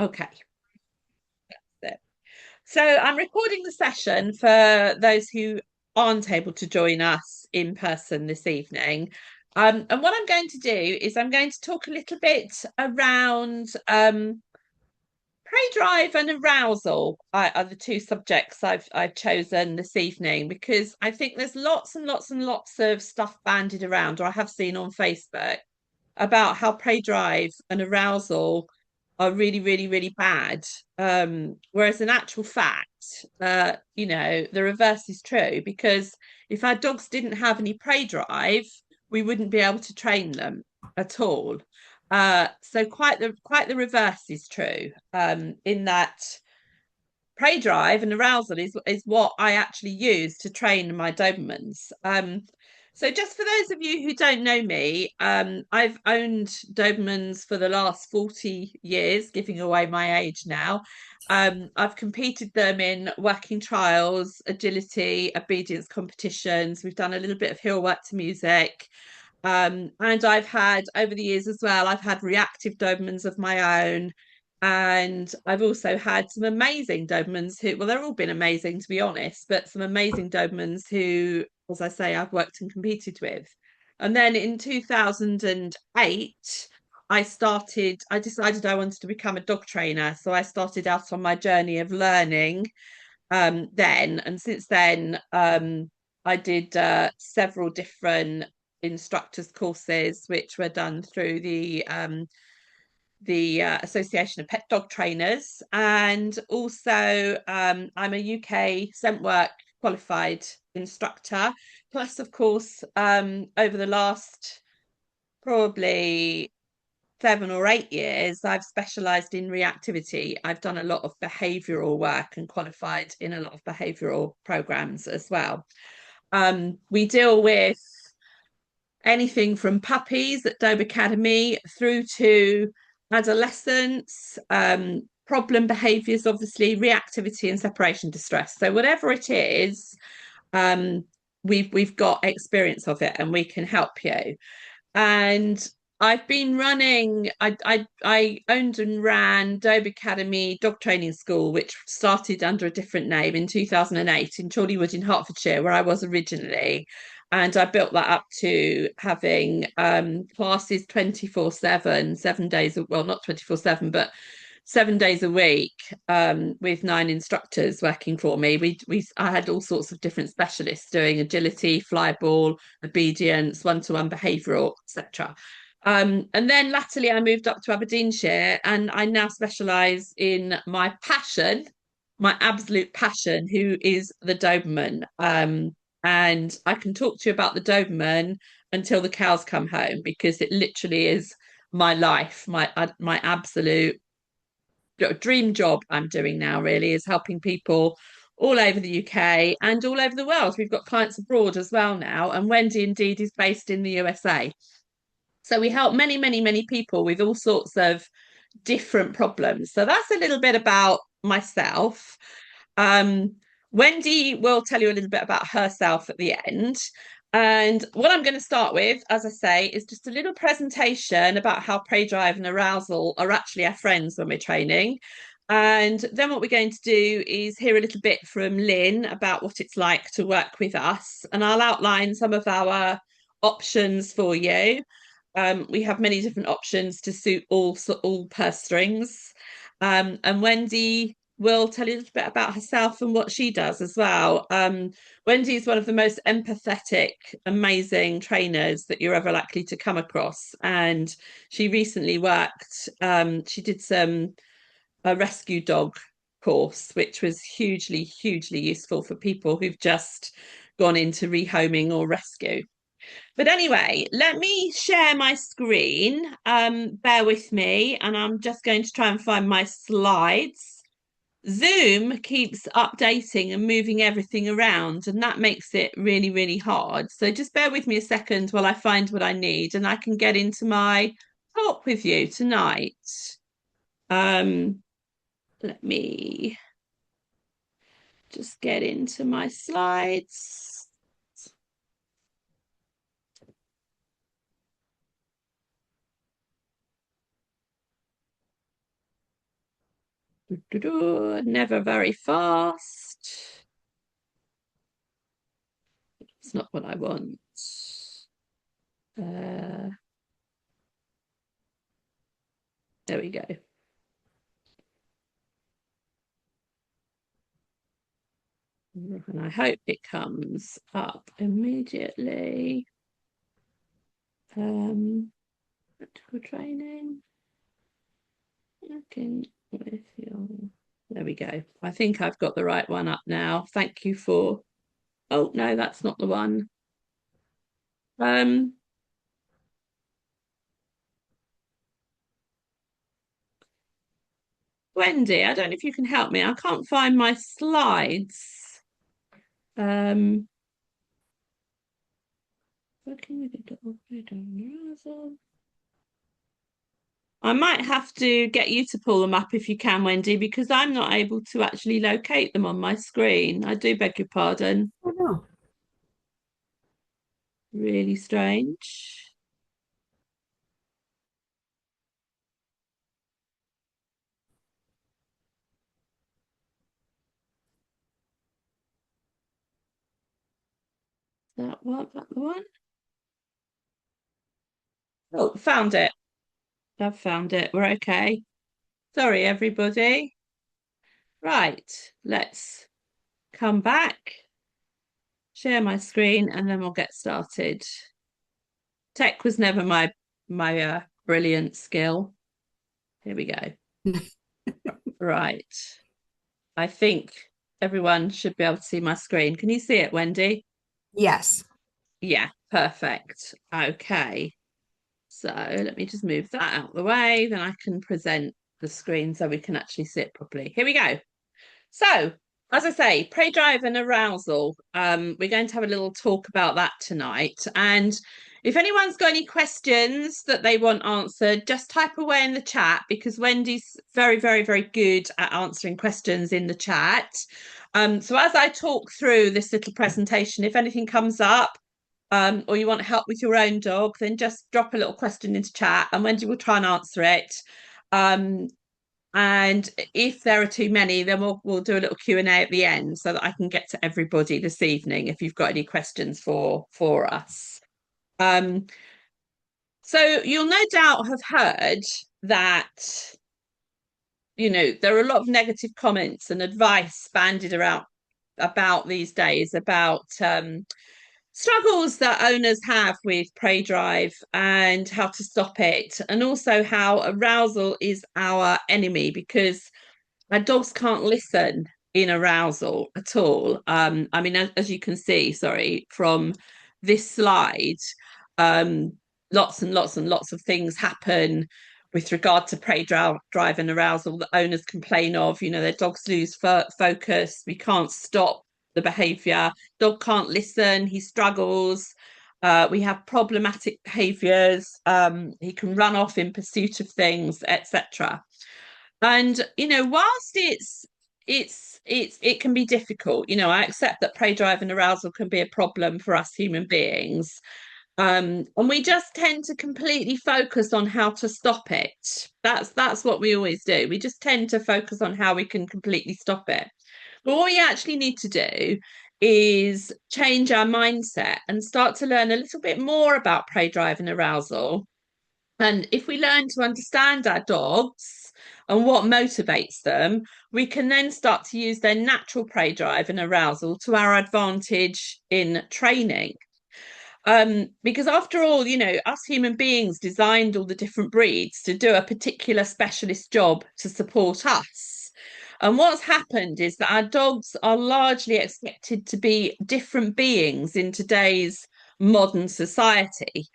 Okay. So I'm recording the session for those who aren't able to join us in person this evening. And what I'm going to do is I'm going to talk a little bit around prey drive and arousal are the two subjects I've chosen this evening because I think there's lots and lots and lots of stuff bandied around, or I have seen on Facebook about how prey drive and arousal are really, really, really bad. Whereas in actual fact, the reverse is true because if our dogs didn't have any prey drive, we wouldn't be able to train them at all. So quite the reverse is true. In that prey drive and arousal is what I actually use to train my Dobermans. So just for those of you who don't know me, I've owned Dobermans for the last 40 years, giving away my age now. I've competed them in working trials, agility, obedience competitions. We've done a little bit of hill work to music. And I've had over the years as well, I've had reactive Dobermans of my own. And I've also had some amazing Dobermans who, well, they've all been amazing to be honest, but some amazing Dobermans who, as I say, I've worked and competed with. And then in 2008, I decided I wanted to become a dog trainer. So I started out on my journey of learning then. And since then, I did several different instructors courses, which were done through the Association of Pet Dog Trainers, and also I'm a UK scent work qualified instructor. Plus, of course, over the last probably 7 or 8 years, I've specialised in reactivity. I've done a lot of behavioural work and qualified in a lot of behavioural programs as well. We deal with anything from puppies at Dobercademy through to adolescents, problem behaviours, obviously, reactivity and separation distress. So whatever it is, um, we've got experience of it and we can help you. And I've been running. I owned and ran Dobercademy Dog Training School, which started under a different name in 2008 in Chorleywood in Hertfordshire, where I was originally. And I built that up to having classes 24/7, 7 days, well, not 24/7, but 7 days a week, with 9 instructors working for me. I had all sorts of different specialists doing agility, flyball, obedience, one-to-one behavioural, etc. And then latterly I moved up to Aberdeenshire and I now specialise in my passion, my absolute passion, who is the Doberman. And I can talk to you about the Doberman until the cows come home because it literally is my life, my absolute dream job I'm doing now really is helping people all over the UK and all over the world. We've got clients abroad as well now, and Wendy indeed is based in the USA. So we help many, many, many people with all sorts of different problems. So that's a little bit about myself. Um, Wendy will tell you a little bit about herself at the end. And what I'm going to start with, as I say, is just a little presentation about how prey drive and arousal are actually our friends when we're training. And then what we're going to do is hear a little bit from Lynn about what it's like to work with us. And I'll outline some of our options for you. We have many different options to suit all purse strings. And Wendy will tell you a little bit about herself and what she does as well. Wendy is one of the most empathetic, amazing trainers that you're ever likely to come across. And she recently she did a rescue dog course, which was hugely, hugely useful for people who've just gone into rehoming or rescue. But anyway, let me share my screen. Bear with me, and I'm just going to try and find my slides. Zoom keeps updating and moving everything around, and that makes it really, really hard. So just bear with me a second while I find what I need, and I can get into my talk with you tonight. Um, Let me just get into my slides. Never very fast. It's not what I want. Uh, there we go. And I hope it comes up immediately. Practical training. Working with your. There we go. I think I've got the right one up now. Thank you for. Oh no, that's not the one. Um, Wendy, I don't know if you can help me. I can't find my slides. Um, working with a I might have to get you to pull them up if you can, Wendy, because I'm not able to actually locate them on my screen. I do beg your pardon. Oh no. Really strange. That one, that the one. Oh, found it. I've found it. We're okay. Sorry, everybody. Right, let's come back, share my screen, and then we'll get started. Tech was never my brilliant skill. Here we go. Right. I think everyone should be able to see my screen. Can you see it, Wendy? Yes. Yeah, perfect. Okay. So let me just move that out of the way. Then I can present the screen so we can actually see it properly. Here we go. So, as I say, prey drive and arousal. We're going to have a little talk about that tonight. And if anyone's got any questions that they want answered, just type away in the chat because Wendy's very, very, very good at answering questions in the chat. So as I talk through this little presentation, if anything comes up, or you want help with your own dog, then just drop a little question into chat and Wendy will try and answer it. And if there are too many, then we'll do a little Q&A at the end so that I can get to everybody this evening if you've got any questions for us. So you'll no doubt have heard that, there are a lot of negative comments and advice bandied around about these days about struggles that owners have with prey drive and how to stop it, and also how arousal is our enemy because our dogs can't listen in arousal at all. I mean, as you can see, sorry, from this slide, um, lots and lots and lots of things happen with regard to drive and arousal that owners complain of. Their dogs lose focus. We can't stop the behaviour. Dog can't listen. He struggles. We have problematic behaviours. He can run off in pursuit of things, etc. And whilst it can be difficult, I accept that prey drive and arousal can be a problem for us human beings. And we just tend to completely focus on how to stop it. That's what we always do. We just tend to focus on how we can completely stop it. But what we actually need to do is change our mindset and start to learn a little bit more about prey drive and arousal, and if we learn to understand our dogs and what motivates them, we can then start to use their natural prey drive and arousal to our advantage in training. Because after all, us human beings designed all the different breeds to do a particular specialist job to support us. And what's happened is that our dogs are largely expected to be different beings in today's modern society.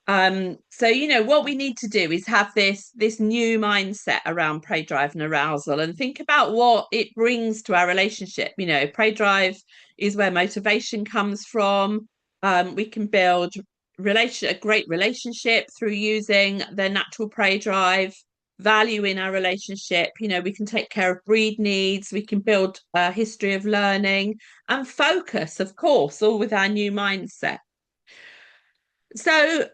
So what we need to do is have this new mindset around prey drive and arousal and think about what it brings to our relationship. Prey drive is where motivation comes from. We can build a great relationship through using their natural prey drive, value in our relationship. We can take care of breed needs, we can build a history of learning and focus, of course, all with our new mindset. So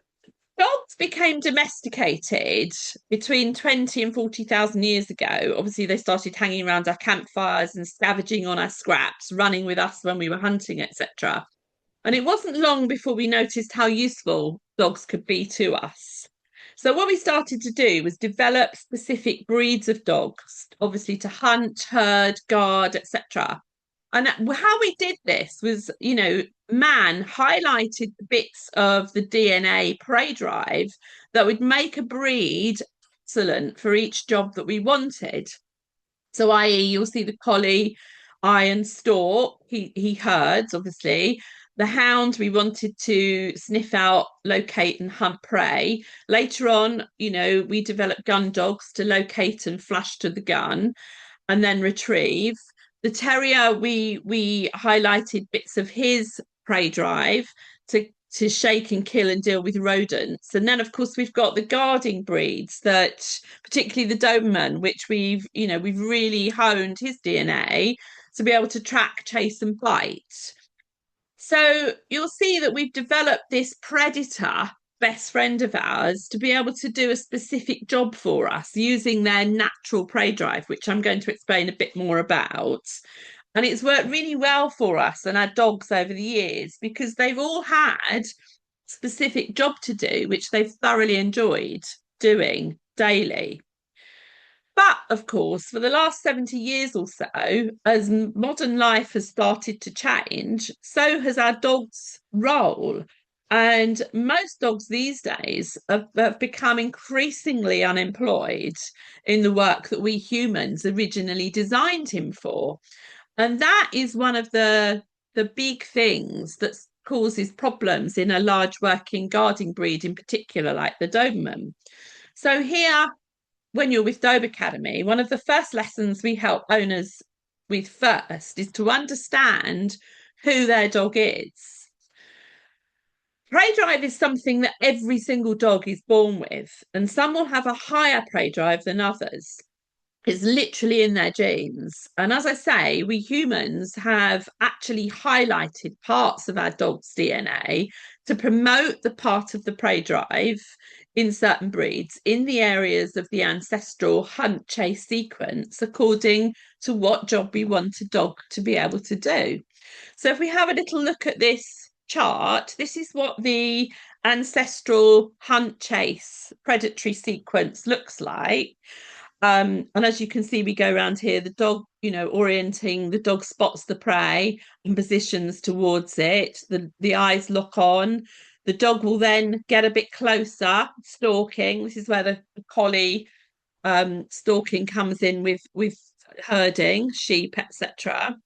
Dogs became domesticated between 20 and 40,000 years ago. Obviously, they started hanging around our campfires and scavenging on our scraps, running with us when we were hunting, etc. And it wasn't long before we noticed how useful dogs could be to us. So, what we started to do was develop specific breeds of dogs, obviously to hunt, herd, guard, etc. And how we did this was, man highlighted the bits of the DNA prey drive that would make a breed excellent for each job that we wanted. So, i.e., you'll see the collie, iron stork, he herds, obviously. The hound, we wanted to sniff out, locate, and hunt prey. Later on, we developed gun dogs to locate and flash to the gun and then retrieve. The terrier, we highlighted bits of his prey drive to shake and kill and deal with rodents. And then, of course, we've got the guarding breeds that, particularly the Doberman, which we've really honed his DNA to be able to track, chase, and bite. So you'll see that we've developed this predator best friend of ours to be able to do a specific job for us using their natural prey drive, which I'm going to explain a bit more about. And it's worked really well for us and our dogs over the years because they've all had specific job to do, which they've thoroughly enjoyed doing daily. But of course, for the last 70 years or so, as modern life has started to change, so has our dog's role. And most dogs these days have become increasingly unemployed in the work that we humans originally designed him for. And that is one of the big things that causes problems in a large working guarding breed, in particular, like the Doberman. So here when you're with Dobercademy, one of the first lessons we help owners with first is to understand who their dog is. Prey drive is something that every single dog is born with, and some will have a higher prey drive than others. It's literally in their genes. And as I say, we humans have actually highlighted parts of our dog's DNA to promote the part of the prey drive in certain breeds in the areas of the ancestral hunt chase sequence according to what job we want a dog to be able to do. So if we have a little look at this chart, this is what the ancestral hunt chase predatory sequence looks like. And as you can see, we go around here, the dog, orienting, the dog spots the prey and positions towards it. The eyes lock on. The dog will then get a bit closer, stalking. This is where the collie stalking comes in with herding, sheep, etc.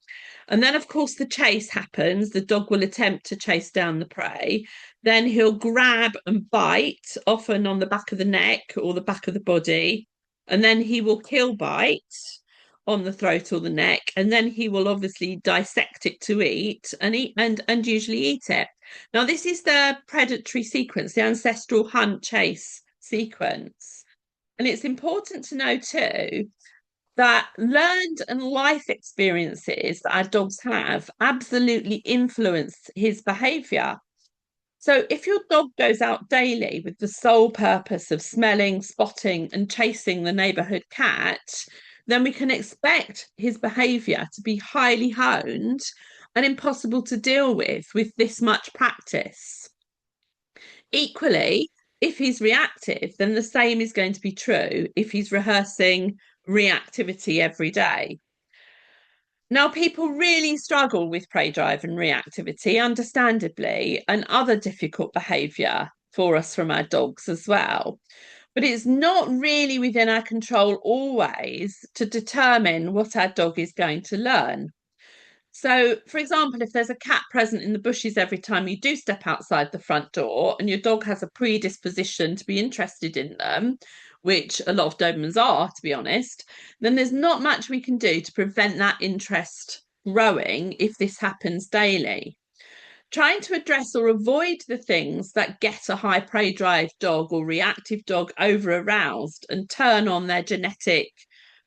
And then, of course, the chase happens. The dog will attempt to chase down the prey. Then he'll grab and bite, often on the back of the neck or the back of the body. And then he will kill bite on the throat or the neck. And then he will obviously dissect it to eat and usually eat it. Now, this is the predatory sequence, the ancestral hunt chase sequence. And it's important to know too that learned and life experiences that our dogs have absolutely influence his behavior. So if your dog goes out daily with the sole purpose of smelling, spotting, and chasing the neighborhood cat, then we can expect his behavior to be highly honed and impossible to deal with this much practice. Equally, if he's reactive, then the same is going to be true if he's rehearsing reactivity every day. Now, people really struggle with prey drive and reactivity, understandably, and other difficult behaviour for us from our dogs as well. But it's not really within our control always to determine what our dog is going to learn. So, for example, if there's a cat present in the bushes every time you do step outside the front door and your dog has a predisposition to be interested in them, which a lot of Dobermans are, to be honest, then there's not much we can do to prevent that interest growing if this happens daily. Trying to address or avoid the things that get a high prey drive dog or reactive dog over aroused and turn on their genetic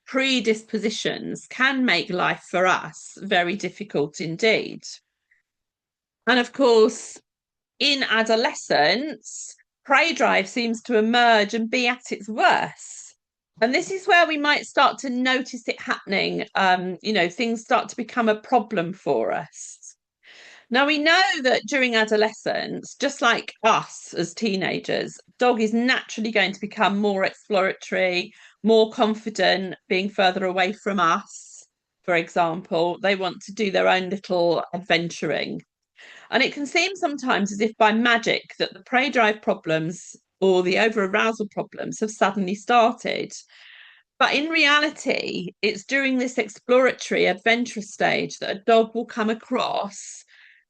predispositions can make life for us very difficult indeed. And of course, in adolescence, prey drive seems to emerge and be at its worst. And this is where we might start to notice it happening. Things start to become a problem for us. Now, we know that during adolescence, just like us as teenagers, dog is naturally going to become more exploratory, more confident, being further away from us. For example, they want to do their own little adventuring. And it can seem sometimes as if by magic that the prey drive problems or the over arousal problems have suddenly started. But in reality, it's during this exploratory, adventurous stage that a dog will come across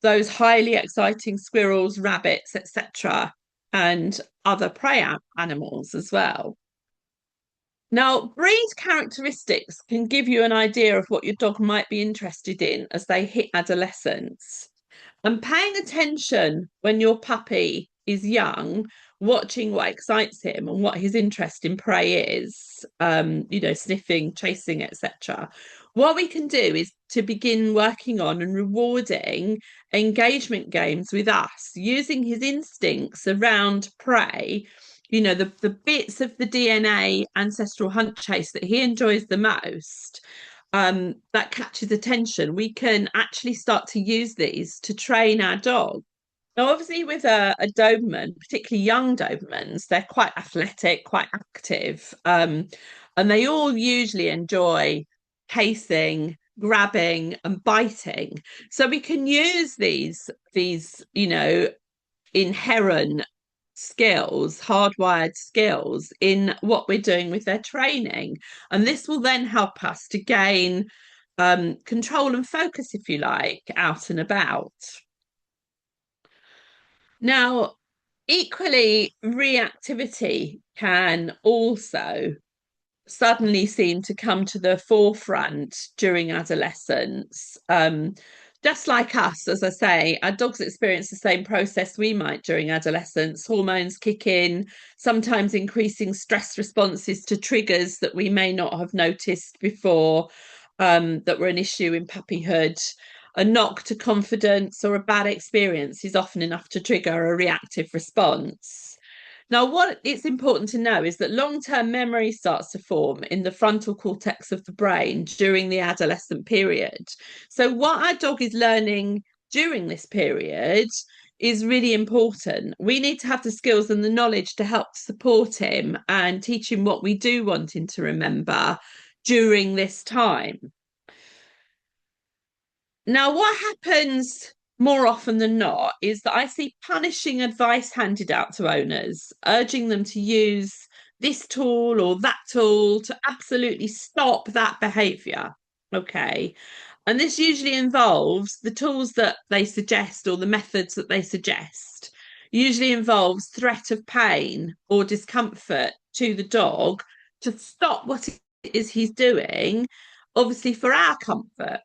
those highly exciting squirrels, rabbits, etc., and other prey animals as well. Now, breed characteristics can give you an idea of what your dog might be interested in as they hit adolescence. And paying attention when your puppy is young, watching what excites him and what his interest in prey is, sniffing, chasing, etc. What we can do is to begin working on and rewarding engagement games with us, using his instincts around prey, the bits of the DNA ancestral hunt chase that he enjoys the most, that catches attention, we can actually start to use these to train our dog. Now, obviously, with a Doberman, particularly young Dobermans, they're quite athletic, quite active, and they all usually enjoy pacing, grabbing, and biting. So we can use these inherent skills, hardwired skills in what we're doing with their training. And this will then help us to gain control and focus, if you like, out and about. Now, equally, reactivity can also suddenly seem to come to the forefront during adolescence. Just like us, as I say, our dogs experience the same process we might during adolescence. Hormones kick in, sometimes increasing stress responses to triggers that we may not have noticed before, that were an issue in puppyhood. A knock to confidence or a bad experience is often enough to trigger a reactive response. Now, what it's important to know is that long-term memory starts to form in the frontal cortex of the brain during the adolescent period. So what our dog is learning during this period is really important. We need to have the skills and the knowledge to help support him and teach him what we do want him to remember during this time. Now, what happens more often than not is that I see punishing advice handed out to owners, urging them to use this tool or that tool to absolutely stop that behavior. Okay. And this usually involves the tools that they suggest or the methods that they suggest, usually involves threat of pain or discomfort to the dog to stop what it is he's doing, obviously for our comfort.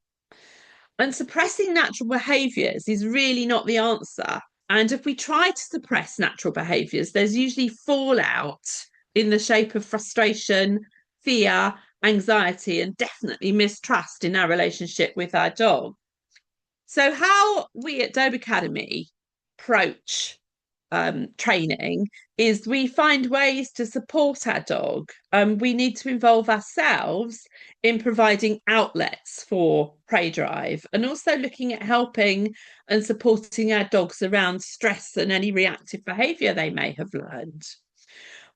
And suppressing natural behaviours is really not the answer. And if we try to suppress natural behaviours, there's usually fallout in the shape of frustration, fear, anxiety, and definitely mistrust in our relationship with our dog. So, how we at Dobercademy approach training is we find ways to support our dog. We need to involve ourselves in providing outlets for prey drive and also looking at helping and supporting our dogs around stress and any reactive behaviour they may have learned.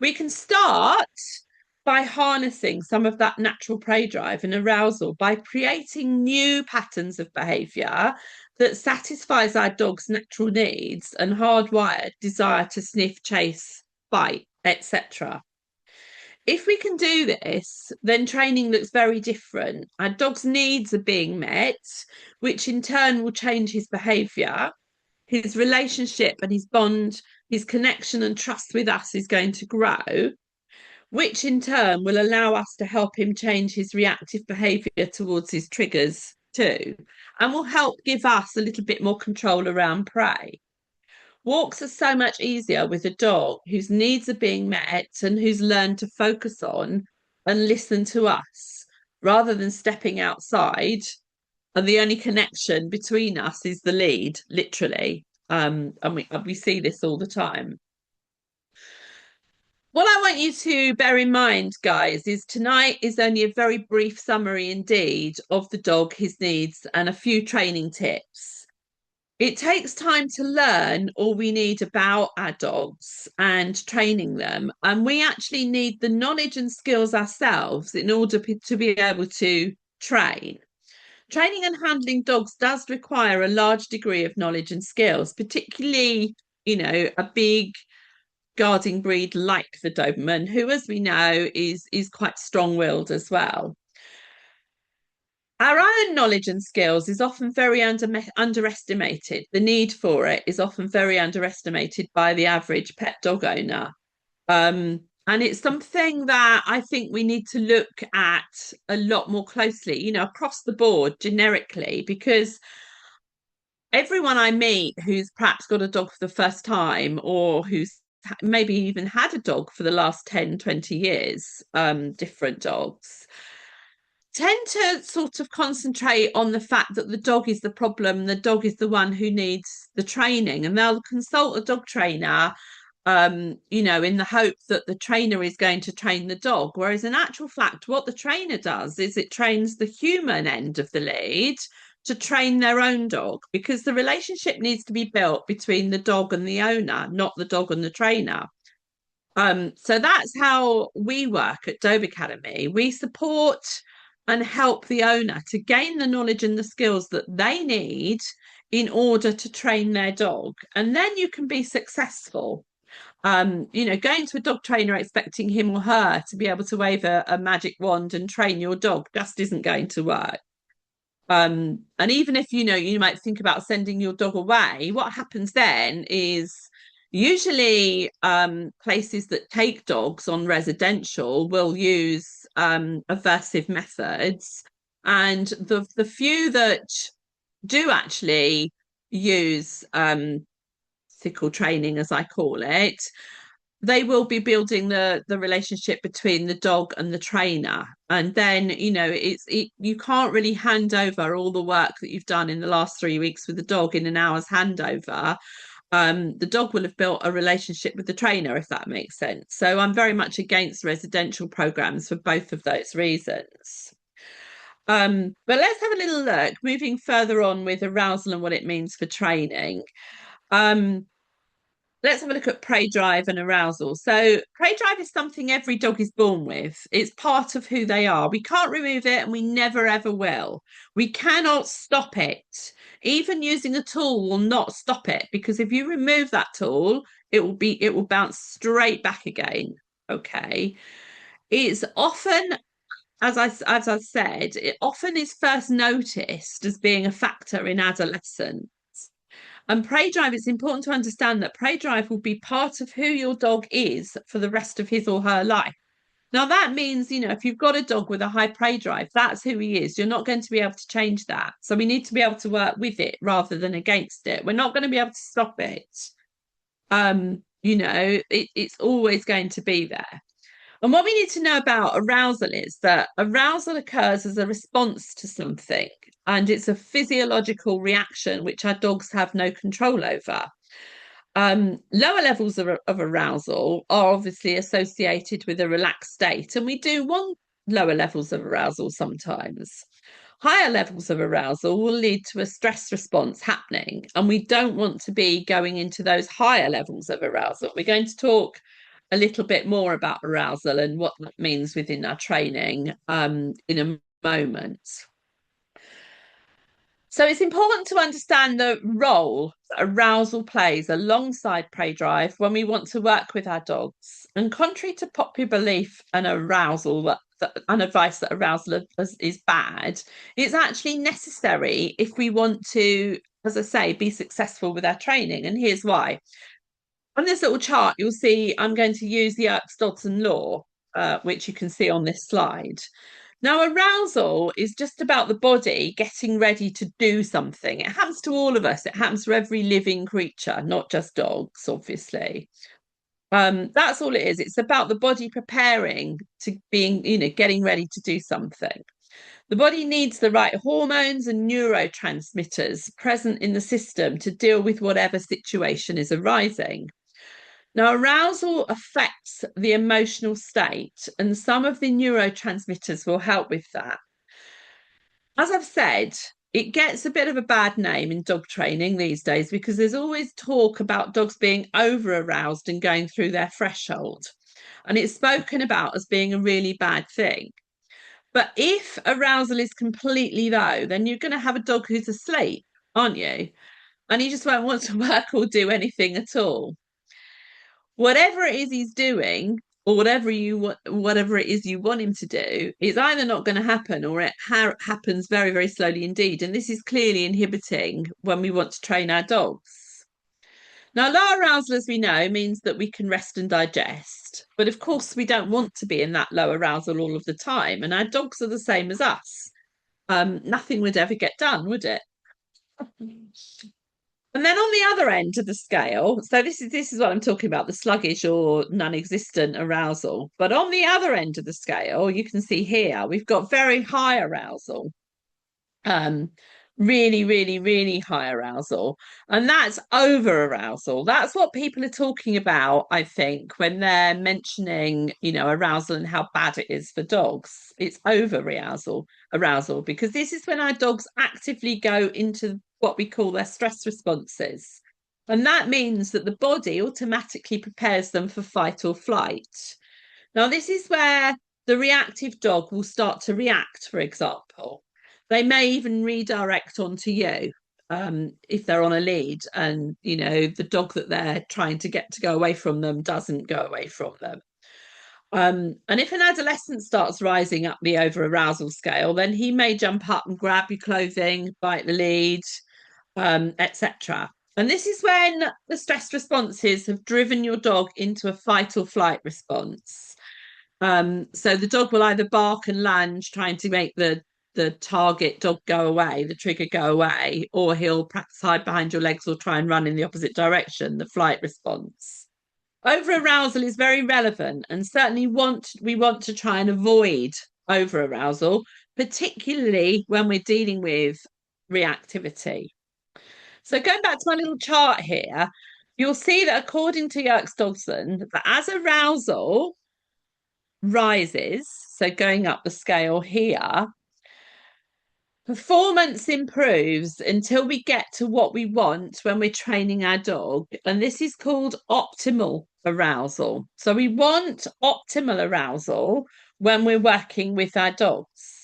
We can start by harnessing some of that natural prey drive and arousal by creating new patterns of behaviour that satisfies our dog's natural needs and hardwired desire to sniff, chase, bite, etc. If we can do this, then training looks very different. Our dog's needs are being met, which in turn will change his behaviour. His relationship and his bond, his connection and trust with us is going to grow, which in turn will allow us to help him change his reactive behaviour towards his triggers too, and will help give us a little bit more control around prey. Walks are so much easier with a dog whose needs are being met and who's learned to focus on and listen to us rather than stepping outside. And the only connection between us is the lead, literally. And we see this all the time. What I want you to bear in mind, guys, is tonight is only a very brief summary indeed of the dog, his needs, and a few training tips. It takes time to learn all we need about our dogs and training them. And we actually need the knowledge and skills ourselves in order to be able to train. Training and handling dogs does require a large degree of knowledge and skills, particularly, a big guarding breed like the Doberman, who, as we know, is quite strong-willed as well. Our own knowledge and skills is often very underestimated. The need for it is often very underestimated by the average pet dog owner. And it's something that I think we need to look at a lot more closely, across the board generically, because everyone I meet who's perhaps got a dog for the first time or who's maybe even had a dog for the last 10, 20 years, different dogs, tend to sort of concentrate on the fact that the dog is the problem, the dog is the one who needs the training, and they'll consult a dog trainer, in the hope that the trainer is going to train the dog. Whereas in actual fact, what the trainer does is it trains the human end of the lead to train their own dog, because the relationship needs to be built between the dog and the owner, not the dog and the trainer. So that's how we work at Dobercademy. We support and help the owner to gain the knowledge and the skills that they need in order to train their dog. And then you can be successful. Going to a dog trainer expecting him or her to be able to wave a magic wand and train your dog just isn't going to work. And even if you might think about sending your dog away, what happens then is usually places that take dogs on residential will use aversive methods, and the few that do actually use ethical training, as I call it, they will be building the relationship between the dog and the trainer. And then you can't really hand over all the work that you've done in the last 3 weeks with the dog in an hour's handover. The dog will have built a relationship with the trainer, if that makes sense. So I'm very much against residential programs for both of those reasons. But let's have a little look, moving further on with arousal and what it means for training. um Let's have a look at prey drive and arousal. So, prey drive is something every dog is born with. It's part of who they are. We can't remove it and we never ever will. We cannot stop it. Even using a tool will not stop it, because if you remove that tool, it will bounce straight back again. Okay. It's often, as I said, it often is first noticed as being a factor in adolescence. And prey drive, it's important to understand that prey drive will be part of who your dog is for the rest of his or her life. Now, that means, if you've got a dog with a high prey drive, that's who he is. You're not going to be able to change that. So we need to be able to work with it rather than against it. We're not going to be able to stop it. It's always going to be there. And what we need to know about arousal is that arousal occurs as a response to something, and it's a physiological reaction which our dogs have no control over. Lower levels of arousal are obviously associated with a relaxed state, and we do want lower levels of arousal sometimes. Higher levels of arousal will lead to a stress response happening, and we don't want to be going into those higher levels of arousal. We're going to talk a little bit more about arousal and what that means within our training in a moment. So it's important to understand the role that arousal plays alongside prey drive when we want to work with our dogs. And contrary to popular belief and advice that arousal is bad, it's actually necessary if we want to, as I say, be successful with our training. And here's why. On this little chart, you'll see I'm going to use the Dodson law, which you can see on this slide. Now, arousal is just about the body getting ready to do something. It happens to all of us. It happens to every living creature, not just dogs, obviously. That's all it is. It's about the body preparing to being, getting ready to do something. The body needs the right hormones and neurotransmitters present in the system to deal with whatever situation is arising. Now, arousal affects the emotional state, and some of the neurotransmitters will help with that. As I've said, it gets a bit of a bad name in dog training these days because there's always talk about dogs being over aroused and going through their threshold. And it's spoken about as being a really bad thing. But if arousal is completely low, then you're going to have a dog who's asleep, aren't you? And he just won't want to work or do anything at all. Whatever it is he's doing, or whatever it is you want him to do, is either not going to happen or it happens very, very slowly indeed. And this is clearly inhibiting when we want to train our dogs. Now, low arousal, as we know, means that we can rest and digest. But of course, we don't want to be in that low arousal all of the time. And our dogs are the same as us. Nothing would ever get done, would it? And then on the other end of the scale, so this is what I'm talking about, the sluggish or non-existent arousal. But on the other end of the scale, you can see here we've got very high arousal. Um, really, really, really high arousal. And that's over arousal. That's what people are talking about, I think, when they're mentioning, arousal and how bad it is for dogs. It's over arousal, because this is when our dogs actively go into what we call their stress responses. And that means that the body automatically prepares them for fight or flight. Now, this is where the reactive dog will start to react, for example. They may even redirect onto you if they're on a lead and, the dog that they're trying to get to go away from them doesn't go away from them. And if an adolescent starts rising up the over arousal scale, then he may jump up and grab your clothing, bite the lead, etc. And this is when the stress responses have driven your dog into a fight or flight response. So the dog will either bark and lunge, trying to make the target dog go away, the trigger go away, or he'll perhaps hide behind your legs or try and run in the opposite direction, the flight response. Over arousal is very relevant, and certainly we want to try and avoid over arousal, particularly when we're dealing with reactivity. So going back to my little chart here, you'll see that according to Yerkes Dodson, that as arousal rises, so going up the scale here, performance improves until we get to what we want when we're training our dog. And this is called optimal arousal. So we want optimal arousal when we're working with our dogs.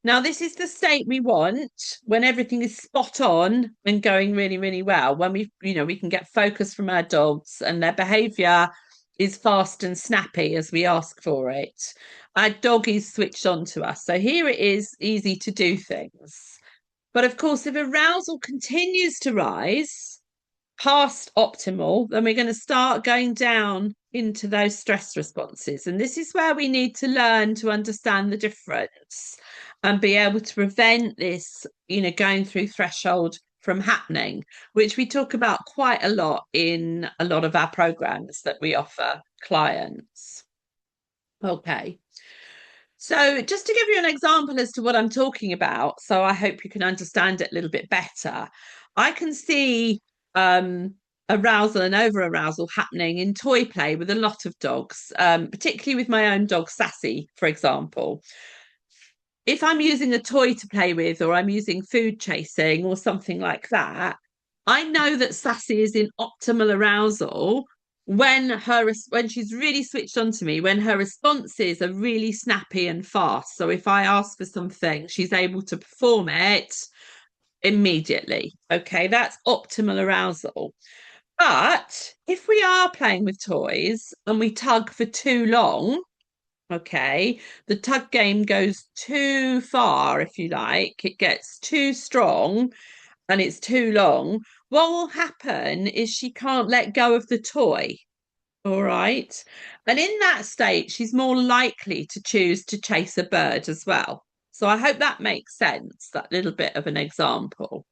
Now, this is the state we want when everything is spot on and going really, really well. When we can get focus from our dogs and their behavior is fast and snappy as we ask for it. Our dog is switched on to us. So here it is easy to do things. But of course, if arousal continues to rise past optimal, then we're going to start going down into those stress responses. And this is where we need to learn to understand the difference and be able to prevent this, going through threshold from happening, which we talk about quite a lot in a lot of our programs that we offer clients. Okay. So, just to give you an example as to what I'm talking about, so I hope you can understand it a little bit better, I can see arousal and over arousal happening in toy play with a lot of dogs, particularly with my own dog, Sassy, for example. If I'm using a toy to play with, or I'm using food chasing or something like that, I know that Sassy is in optimal arousal when she's really switched on to me, when her responses are really snappy and fast. So if I ask for something, she's able to perform it immediately. Okay, that's optimal arousal. But if we are playing with toys and we tug for too long, okay, the tug game goes too far, if you like, it gets too strong and it's too long, what will happen is she can't let go of the toy. All right. And in that state, she's more likely to choose to chase a bird as well. So I hope that makes sense, that little bit of an example.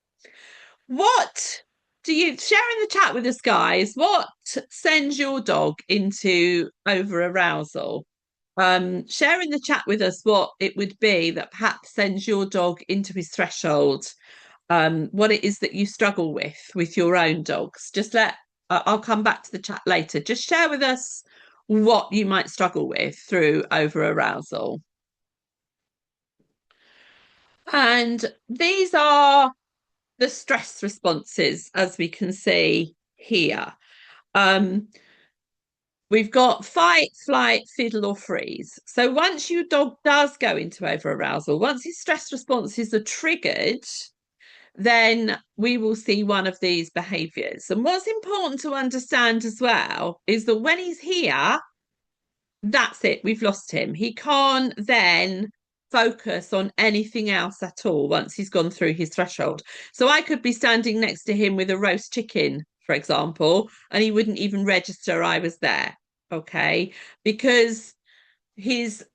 What do you share in the chat with us, guys? What sends your dog into over arousal? Share in the chat with us what it would be that perhaps sends your dog into his threshold, what it is that you struggle with your own dogs. Just let I'll come back to the chat later. Just share with us what you might struggle with through over arousal. And these are the stress responses, as we can see here. Um, we've got fight, flight, fiddle, or freeze. So once your dog does go into over arousal, once his stress responses are triggered, then we will see one of these behaviors. And what's important to understand as well is that when he's here, that's it, we've lost him. He can't then focus on anything else at all once he's gone through his threshold. So I could be standing next to him with a roast chicken, for example, and he wouldn't even register I was there. Okay. Because his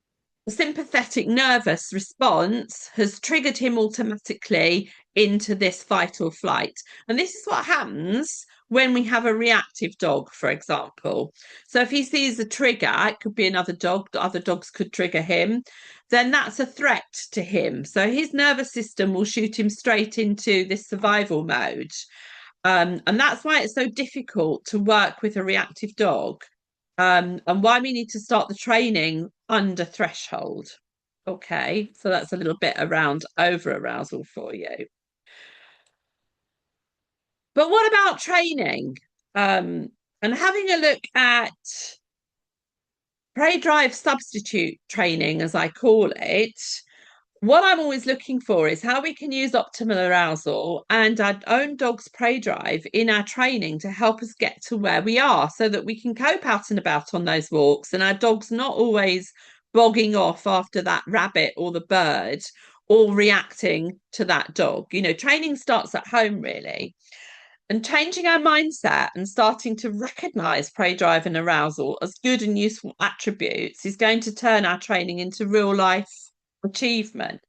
sympathetic nervous response has triggered him automatically into this fight or flight. And this is what happens when we have a reactive dog, for example. So if he sees a trigger, it could be another dog, other dogs could trigger him, then that's a threat to him. So his nervous system will shoot him straight into this survival mode. And that's why it's so difficult to work with a reactive dog, and why we need to start the training under threshold. Okay, so that's a little bit around over arousal for you. But what about training? And having a look at prey drive substitute training, as I call it, what I'm always looking for is how we can use optimal arousal and our own dog's prey drive in our training to help us get to where we are so that we can cope out and about on those walks and our dog's not always bogging off after that rabbit or the bird or reacting to that dog. You know, training starts at home, really. And changing our mindset and starting to recognize prey drive and arousal as good and useful attributes is going to turn our training into real life achievement.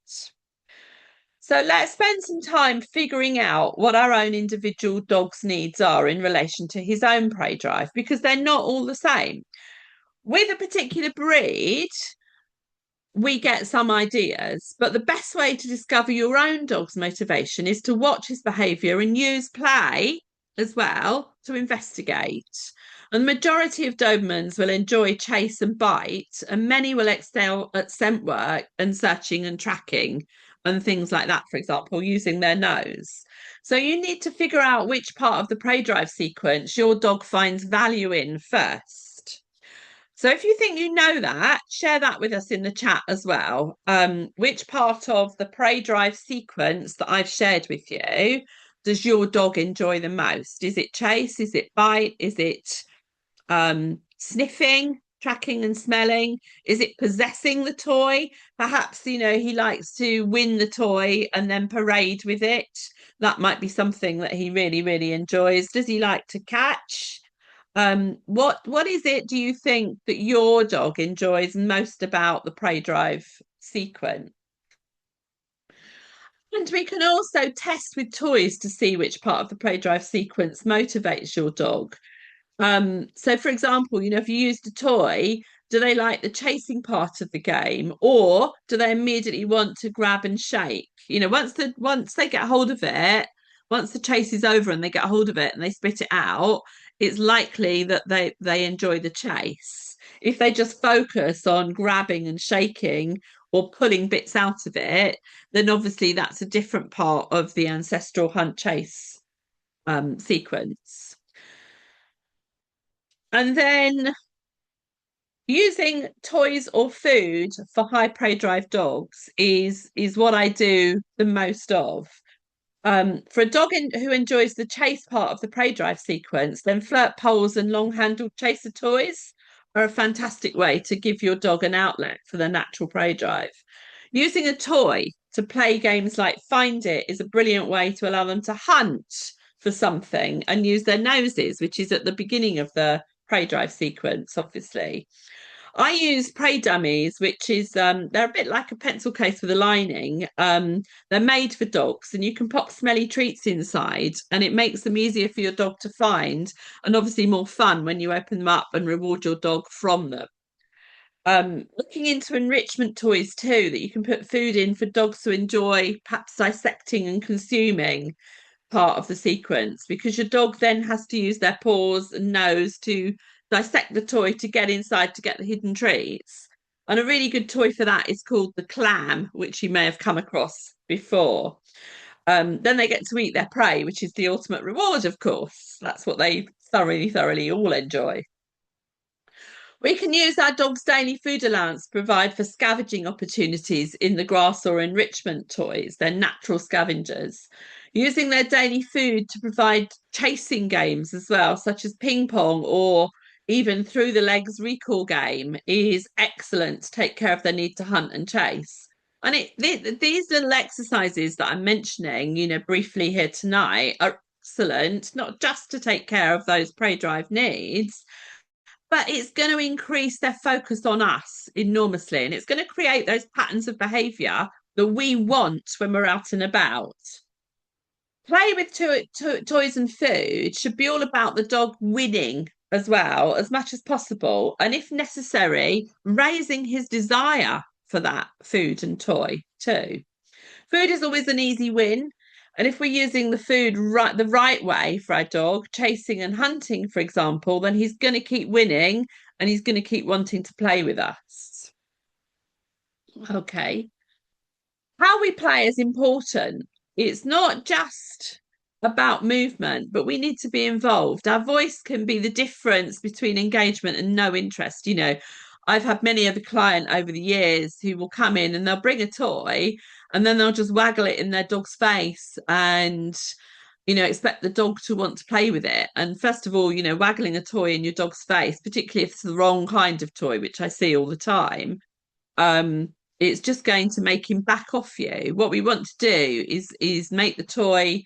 So let's spend some time figuring out what our own individual dog's needs are in relation to his own prey drive, because they're not all the same. With a particular breed, we get some ideas, but the best way to discover your own dog's motivation is to watch his behavior and use play as well to investigate. And the majority of Dobermans will enjoy chase and bite, and many will excel at scent work and searching and tracking and things like that, for example, using their nose. So you need to figure out which part of the prey drive sequence your dog finds value in first. So if you think you know that, share that with us in the chat as well. Which part of the prey drive sequence that I've shared with you does your dog enjoy the most? Is it chase? Is it bite? Is it sniffing, tracking and smelling? Is it possessing the toy? Perhaps, you know, he likes to win the toy and then parade with it. That might be something that he really, really enjoys. Does he like to catch? What is it do you think that your dog enjoys most about the prey drive sequence? And we can also test with toys to see which part of the prey drive sequence motivates your dog. So for example, you know, if you used a toy, do they like the chasing part of the game, or do they immediately want to grab and shake? You know, once they get hold of it, once the chase is over and they get hold of it and they spit it out, it's likely that they enjoy the chase. If they just focus on grabbing and shaking or pulling bits out of it, then obviously that's a different part of the ancestral hunt chase sequence. And then using toys or food for high prey drive dogs is what I do the most of. For a dog who enjoys the chase part of the prey drive sequence, then flirt poles and long-handled chaser toys are a fantastic way to give your dog an outlet for their natural prey drive. Using a toy to play games like Find It is a brilliant way to allow them to hunt for something and use their noses, which is at the beginning of the prey drive sequence, obviously. I use prey dummies, which is they're a bit like a pencil case with a lining. They're made for dogs, and you can pop smelly treats inside, and it makes them easier for your dog to find, and obviously more fun when you open them up and reward your dog from them. Looking into enrichment toys too, that you can put food in for dogs to enjoy, perhaps dissecting and consuming. part of the sequence because your dog then has to use their paws and nose to dissect the toy to get inside to get the hidden treats. And a really good toy for that is called the clam, which you may have come across before. Then they get to eat their prey, which is the ultimate reward, of course. That's what they thoroughly, thoroughly all enjoy. We can use our dog's daily food allowance to provide for scavenging opportunities in the grass or enrichment toys. They're natural scavengers. Using their daily food to provide chasing games as well, such as ping pong or even through the legs recall game, is excellent to take care of their need to hunt and chase. And these little exercises that I'm mentioning, briefly here tonight, are excellent, not just to take care of those prey drive needs, but it's going to increase their focus on us enormously. And it's going to create those patterns of behavior that we want when we're out and about. Play with toys and food should be all about the dog winning as well, as much as possible. And if necessary, raising his desire for that food and toy too. Food is always an easy win. And if we're using the food the right way for our dog, chasing and hunting, for example, then he's going to keep winning and he's going to keep wanting to play with us. Okay. How we play is important. It's not just about movement, but we need to be involved. Our voice can be the difference between engagement and no interest. I've had many of the client over the years who will come in and they'll bring a toy and then they'll just waggle it in their dog's face and expect the dog to want to play with it. And first of all, waggling a toy in your dog's face, particularly if it's the wrong kind of toy, which I see all the time, um, it's just going to make him back off you. What we want to do is make the toy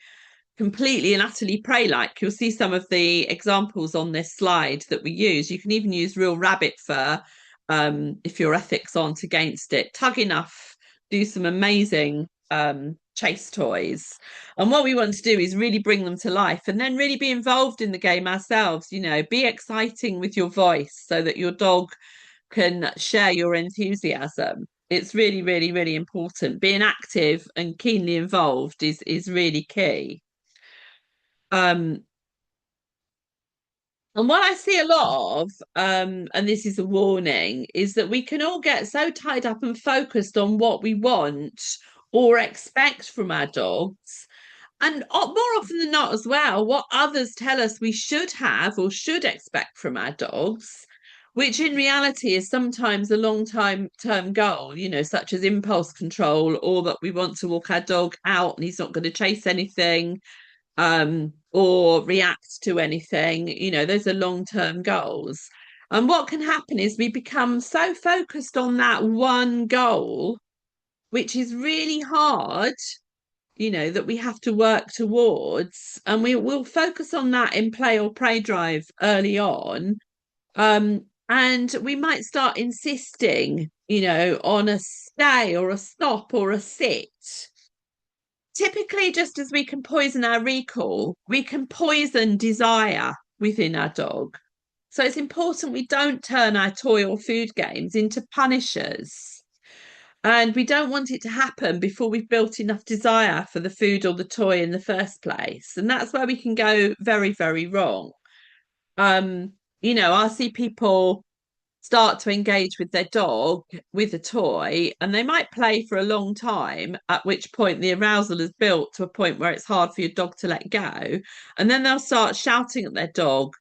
completely and utterly prey-like. You'll see some of the examples on this slide that we use. You can even use real rabbit fur if your ethics aren't against it. Tug enough, do some amazing chase toys. And what we want to do is really bring them to life and then really be involved in the game ourselves. Be exciting with your voice so that your dog can share your enthusiasm. It's really, really, really important. Being active and keenly involved is really key. And what I see a lot of, and this is a warning, is that we can all get so tied up and focused on what we want or expect from our dogs. And more often than not, as well, what others tell us we should have or should expect from our dogs, which in reality is sometimes a long-term goal, such as impulse control, or that we want to walk our dog out and he's not going to chase anything, or react to anything. Those are long-term goals. And what can happen is we become so focused on that one goal, which is really hard, that we have to work towards. And we will focus on that in play or prey drive early on. And we might start insisting, on a stay or a stop or a sit. Typically, just as we can poison our recall, we can poison desire within our dog. So it's important we don't turn our toy or food games into punishers. And we don't want it to happen before we've built enough desire for the food or the toy in the first place. And that's where we can go very, very wrong. I see people start to engage with their dog with a toy and they might play for a long time, at which point the arousal is built to a point where it's hard for your dog to let go. And then they'll start shouting at their dog,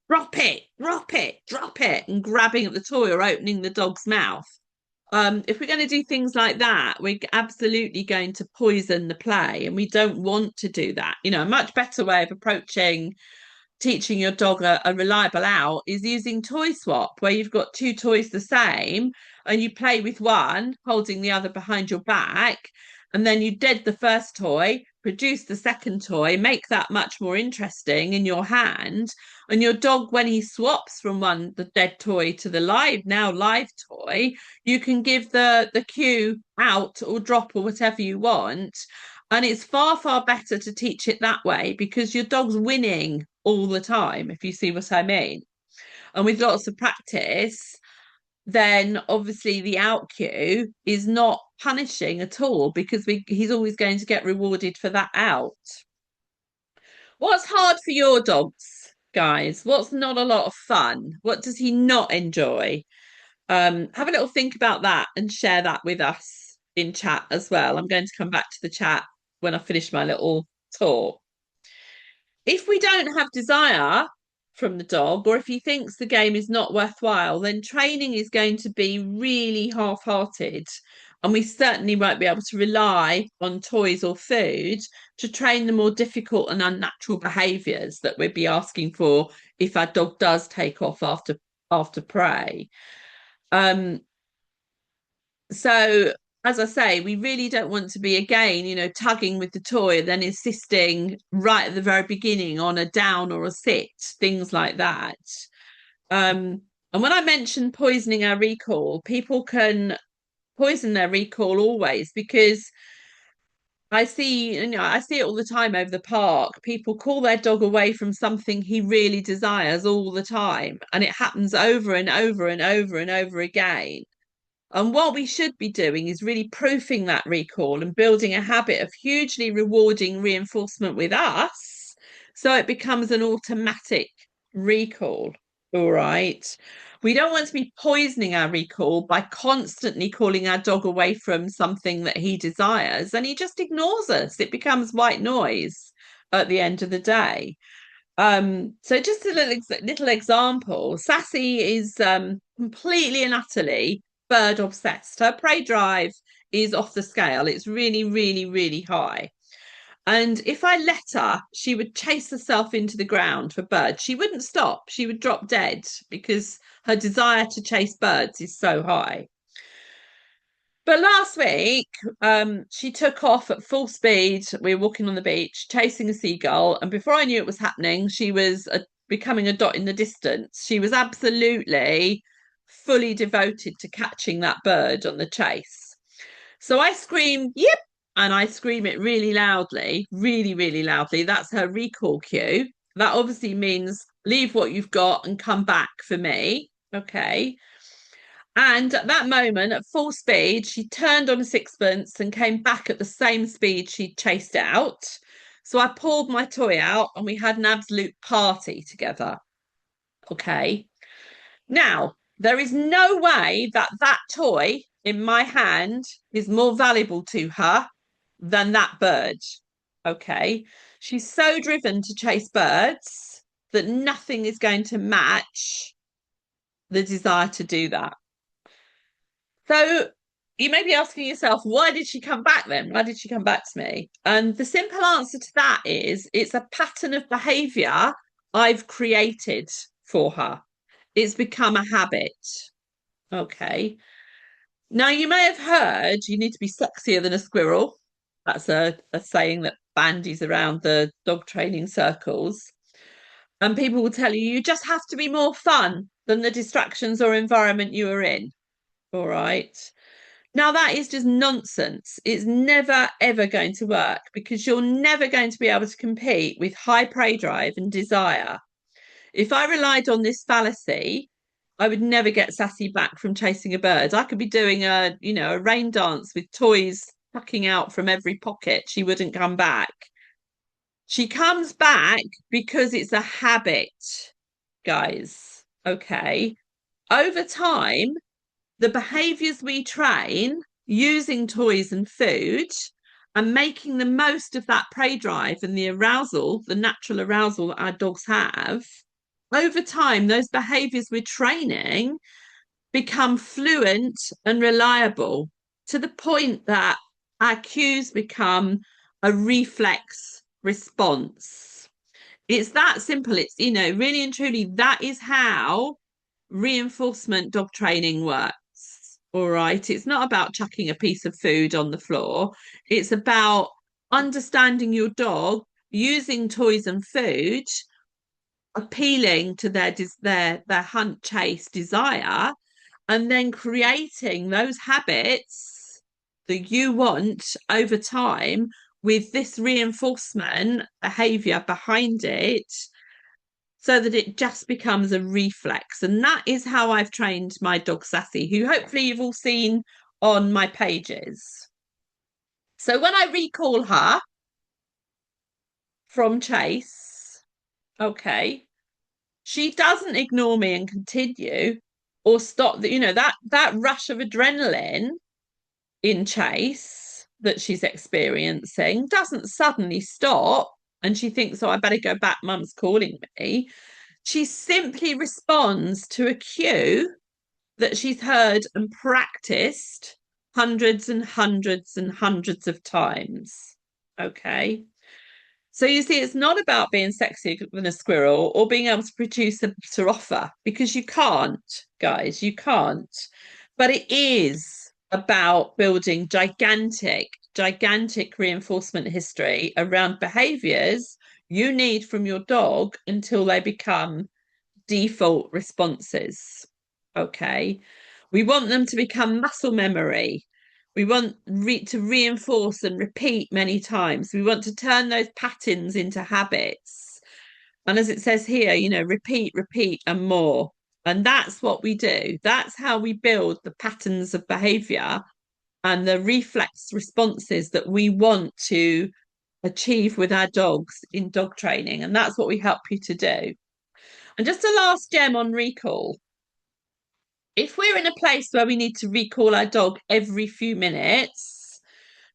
drop it, drop it, drop it, and grabbing at the toy or opening the dog's mouth. If we're going to do things like that, we're absolutely going to poison the play, and we don't want to do that. A much better way of approaching teaching your dog a reliable out is using toy swap, where you've got two toys the same and you play with one, holding the other behind your back, and then you dead the first toy, produce the second toy, make that much more interesting in your hand. And your dog, when he swaps from the dead toy to the live toy, you can give the cue out or drop or whatever you want. And it's far, far better to teach it that way because your dog's winning all the time, if you see what I mean. And with lots of practice, then obviously the out cue is not punishing at all because he's always going to get rewarded for that out. What's hard for your dogs, guys? What's not a lot of fun? What does he not enjoy? Have a little think about that and share that with us in chat as well. I'm going to come back to the chat when I finish my little tour. If we don't have desire from the dog, or if he thinks the game is not worthwhile, then training is going to be really half-hearted. And we certainly won't be able to rely on toys or food to train the more difficult and unnatural behaviours that we'd be asking for if our dog does take off after prey. Um, so as I say, we really don't want to be again, tugging with the toy and then insisting right at the very beginning on a down or a sit, things like that. And when I mention poisoning our recall, people can poison their recall always because I see it all the time over the park. People call their dog away from something he really desires all the time, and it happens over and over and over and over again. And what we should be doing is really proofing that recall and building a habit of hugely rewarding reinforcement with us so it becomes an automatic recall. All right. We don't want to be poisoning our recall by constantly calling our dog away from something that he desires and he just ignores us. It becomes white noise at the end of the day. So just a little example. Sassy is completely and utterly bird obsessed. Her prey drive is off the scale. It's really, really, really high. And if I let her, she would chase herself into the ground for birds. She wouldn't stop. She would drop dead because her desire to chase birds is so high. But last week, she took off at full speed. We were walking on the beach, chasing a seagull, and before I knew it was happening, she was becoming a dot in the distance. She was absolutely fully devoted to catching that bird on the chase. So I scream, "Yep!" and I scream it really loudly, really, really loudly. That's her recall cue. That obviously means leave what you've got and come back for me. Okay. And at that moment, at full speed, she turned on a sixpence and came back at the same speed she'd chased out. So I pulled my toy out and we had an absolute party together. Okay. Now, there is no way that that toy in my hand is more valuable to her than that bird. Okay. She's so driven to chase birds that nothing is going to match the desire to do that. So you may be asking yourself, why did she come back then? Why did she come back to me? And the simple answer to that is it's a pattern of behavior I've created for her. It's become a habit. Okay. Now, you may have heard you need to be sexier than a squirrel. That's a saying that bandies around the dog training circles. And people will tell you, you just have to be more fun than the distractions or environment you are in. All right. Now, that is just nonsense. It's never, ever going to work because you're never going to be able to compete with high prey drive and desire. If I relied on this fallacy, I would never get Sassy back from chasing a bird. I could be doing a rain dance with toys tucking out from every pocket. She wouldn't come back. She comes back because it's a habit, guys. Okay. Over time, the behaviors we train using toys and food and making the most of that prey drive and the arousal, the natural arousal that our dogs have, over time, those behaviors we're training become fluent and reliable to the point that our cues become a reflex response. It's that simple. It's, really and truly, that is how reinforcement dog training works. All right. It's not about chucking a piece of food on the floor. It's about understanding your dog, using toys and food, appealing to their hunt chase desire, and then creating those habits that you want over time with this reinforcement behavior behind it so that it just becomes a reflex. And that is how I've trained my dog Sassy, who hopefully you've all seen on my pages. So when I recall her from chase, Okay. She doesn't ignore me and continue or stop that, that rush of adrenaline in chase that she's experiencing doesn't suddenly stop and she thinks, oh, I better go back, mum's calling me. She simply responds to a cue that she's heard and practiced hundreds and hundreds and hundreds of times. Okay. So you see, it's not about being sexy with a squirrel or being able to produce a better offer because you can't, guys, you can't. But it is about building gigantic reinforcement history around behaviors you need from your dog until they become default responses. Okay. We want them to become muscle memory. We want to reinforce and repeat many times. We want to turn those patterns into habits. And as it says here, repeat, repeat, and more. And that's what we do. That's how we build the patterns of behavior and the reflex responses that we want to achieve with our dogs in dog training. And that's what we help you to do. And just a last gem on recall. If we're in a place where we need to recall our dog every few minutes,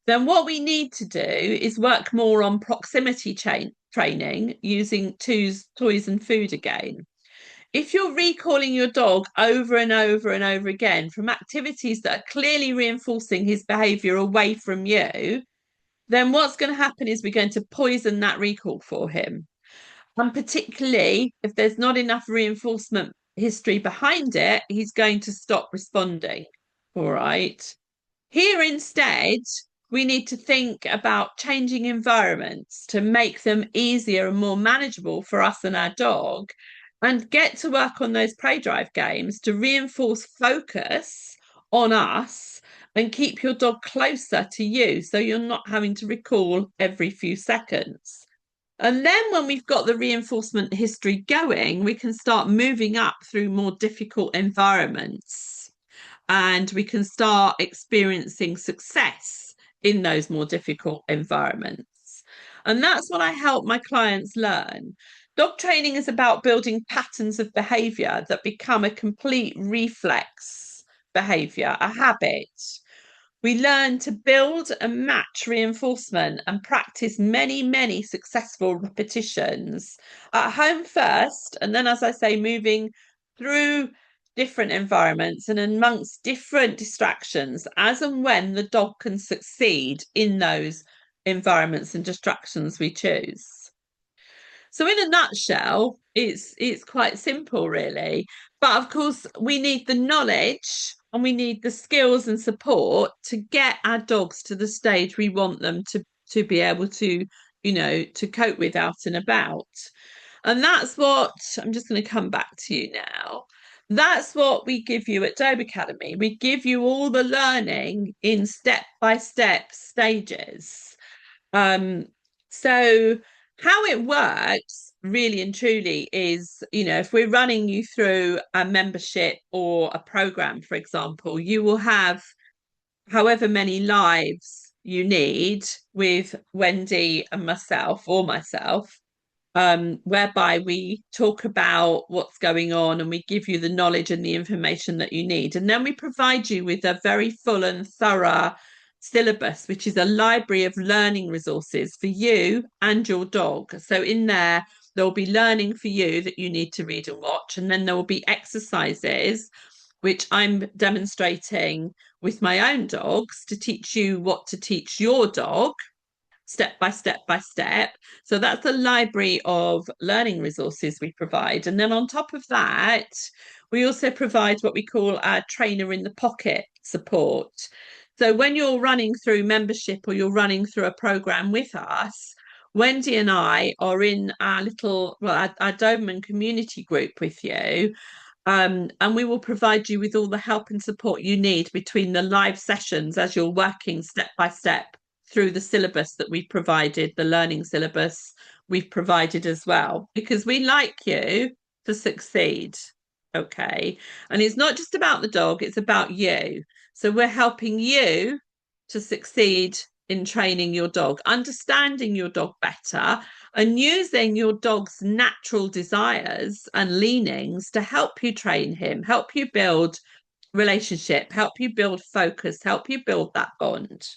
then what we need to do is work more on proximity training using toys and food again. If you're recalling your dog over and over and over again from activities that are clearly reinforcing his behavior away from you, then what's going to happen is we're going to poison that recall for him. And particularly if there's not enough reinforcement history behind it, he's going to stop responding. All right. Here instead, we need to think about changing environments to make them easier and more manageable for us and our dog, and get to work on those prey drive games to reinforce focus on us and keep your dog closer to you so you're not having to recall every few seconds. And then when we've got the reinforcement history going, we can start moving up through more difficult environments and we can start experiencing success in those more difficult environments. And that's what I help my clients learn. Dog training is about building patterns of behavior that become a complete reflex behavior, a habit. We learn to build and match reinforcement and practice many, many successful repetitions at home first. And then, as I say, moving through different environments and amongst different distractions as and when the dog can succeed in those environments and distractions we choose. So in a nutshell, it's quite simple really. But of course, we need the knowledge and we need the skills and support to get our dogs to the stage we want them to be able to, to cope with out and about. And that's what I'm just going to come back to you now. That's what we give you at Dobercademy. We give you all the learning in step-by-step stages. So how it works really and truly is, if we're running you through a membership or a program, for example, you will have however many lives you need with Wendy and myself or myself, whereby we talk about what's going on and we give you the knowledge and the information that you need. And then we provide you with a very full and thorough syllabus, which is a library of learning resources for you and your dog. So in there'll be learning for you that you need to read and watch. And then there will be exercises, which I'm demonstrating with my own dogs to teach you what to teach your dog step by step by step. So that's the library of learning resources we provide. And then on top of that, we also provide what we call our trainer in the pocket support. So when you're running through membership or you're running through a program with us, Wendy and I are in our our Doberman community group with you. And we will provide you with all the help and support you need between the live sessions as you're working step by step through the syllabus that we've provided, the learning syllabus we've provided as well, because we like you to succeed. Okay. And it's not just about the dog, it's about you. So we're helping you to succeed in training your dog, understanding your dog better, and using your dog's natural desires and leanings to help you train him, help you build relationship, help you build focus, help you build that bond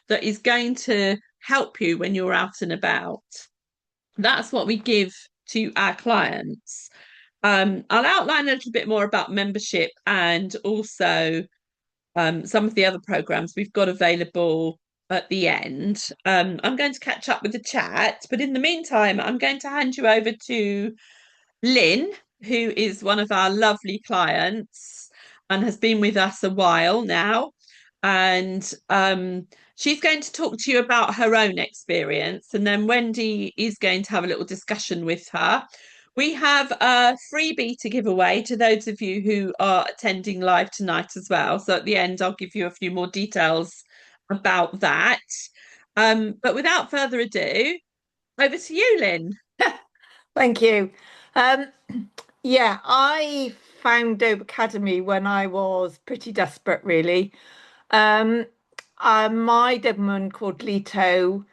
that is going to help you when you're out and about. That's what we give to our clients. I'll outline a little bit more about membership and also some of the other programs we've got available at the end. I'm going to catch up with the chat, but in the meantime, I'm going to hand you over to Lynn, who is one of our lovely clients and has been with us a while now. And she's going to talk to you about her own experience. And then Wendy is going to have a little discussion with her. We have a freebie to give away to those of you who are attending live tonight as well. So at the end, I'll give you a few more details about that. But without further ado, over to you, Lynn. Thank you. Um, yeah, I found Dobercademy when I was pretty desperate, really. Um, my Doberman called Lito,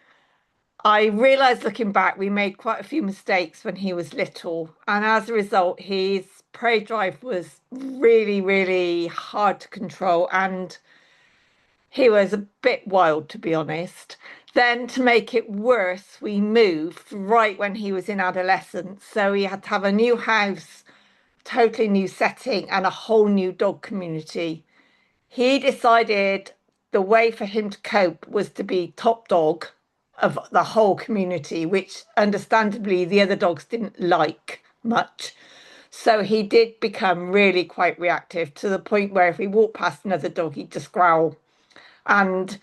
I realised looking back, we made quite a few mistakes when he was little. And as a result, his prey drive was really, really hard to control. And he was a bit wild, to be honest. Then, to make it worse, we moved right when he was in adolescence. So he had to have a new house, totally new setting, and a whole new dog community. He decided the way for him to cope was to be top dog of the whole community, which understandably the other dogs didn't like much. So he did become really quite reactive to the point where if he walked past another dog, he'd just growl. And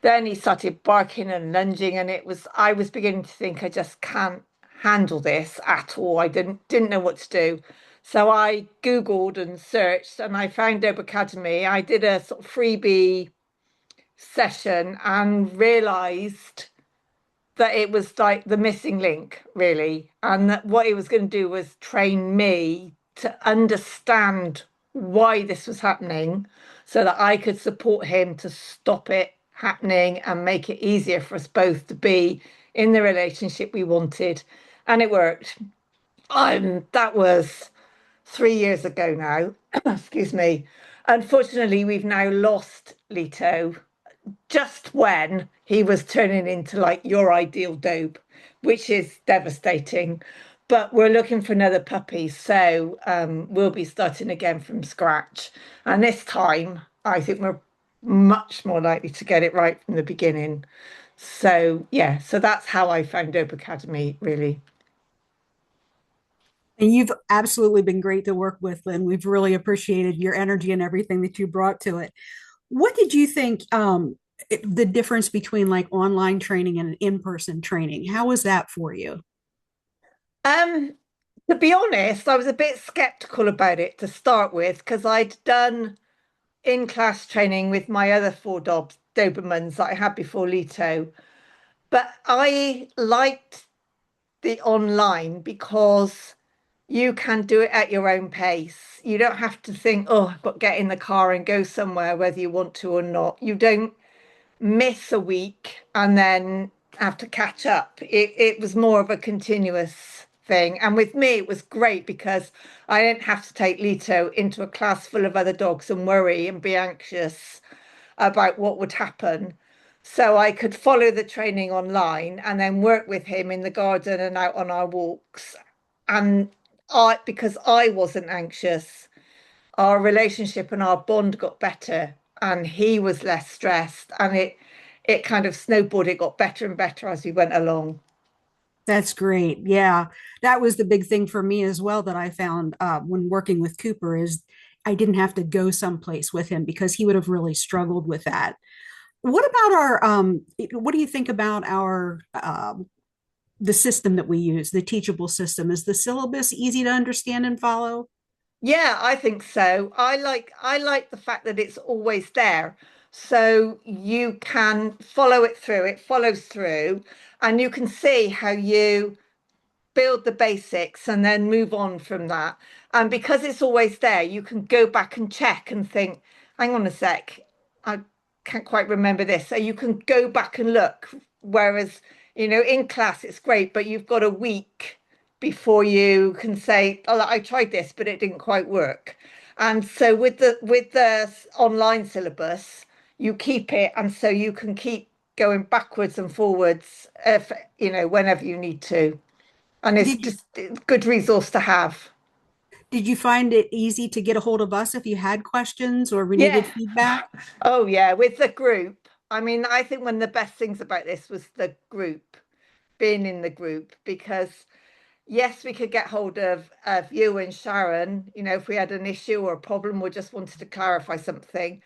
then he started barking and lunging, and I was beginning to think I just can't handle this at all. I didn't know what to do. So I Googled and searched and I found Dobercademy. I did a sort of freebie session and realized that it was like the missing link, really. And that what it was going to do was train me to understand why this was happening so that I could support him to stop it happening and make it easier for us both to be in the relationship we wanted. And it worked. That was 3 years ago now. Excuse me. Unfortunately, we've now lost Lito just when he was turning into like your ideal dope, which is devastating. But we're looking for another puppy, so we'll be starting again from scratch. And this time, I think we're much more likely to get it right from the beginning. So yeah, so that's how I found Dope Academy, really. And you've absolutely been great to work with, Lynn. We've really appreciated your energy and everything that you brought to it. What did you think the difference between like online training and in-person training? How was that for you? Um, to be honest, I was a bit skeptical about it to start with because I'd done in-class training with my other four Dobermans that I had before Lito. But I liked the online because you can do it at your own pace. You don't have to think, oh, I've got to get in the car and go somewhere, whether you want to or not. You don't miss a week and then have to catch up. It was more of a continuous thing. And with me, it was great because I didn't have to take Lito into a class full of other dogs and worry and be anxious about what would happen. So I could follow the training online and then work with him in the garden and out on our walks. And because I wasn't anxious, our relationship and our bond got better and he was less stressed and it kind of snowballed. It got better and better as we went along. That's great. Yeah, that was the big thing for me as well that I found when working with Cooper is I didn't have to go someplace with him because he would have really struggled with that. What about what do you think about our the system that we use, the teachable system? Is the syllabus easy to understand and follow? Yeah, I think so. I like the fact that it's always there. So you can follow it through, it follows through, and you can see how you build the basics and then move on from that. And because it's always there, you can go back and check and think, hang on a sec, can't quite remember this. So you can go back and look. Whereas, in class it's great, but you've got a week before you can say, "Oh, I tried this, but it didn't quite work." And so with the online syllabus, you keep it, and so you can keep going backwards and forwards if whenever you need to. And it's Did you just a good resource to have. did you find it easy to get a hold of us if you had questions or we Yeah. needed feedback? Oh, yeah. With the group. I mean, I think one of the best things about this was the group, being in the group, because yes, we could get hold of you and Sharon, if we had an issue or a problem or just wanted to clarify something.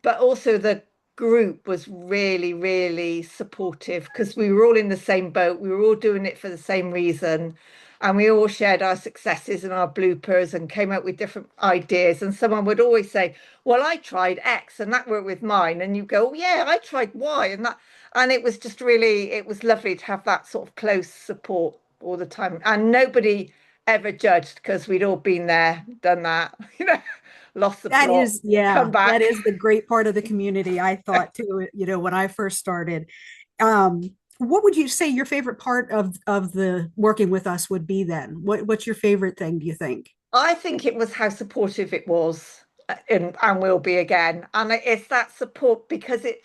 But also the group was really, really supportive because we were all in the same boat. We were all doing it for the same reason. And we all shared our successes and our bloopers and came up with different ideas. And someone would always say, "Well, I tried X and that worked with mine." And you go, "Oh, yeah, I tried Y and that." And it was just really, it was lovely to have that sort of close support all the time. And nobody ever judged because we'd all been there, done that, lost the That plot, is, yeah, come that back. is the great part of the community, I thought too, when I first started. Um, what would you say your favorite part of the working with us would be then? What's your favorite thing, do you think? I think it was how supportive it was, and will be again. And it's that support because it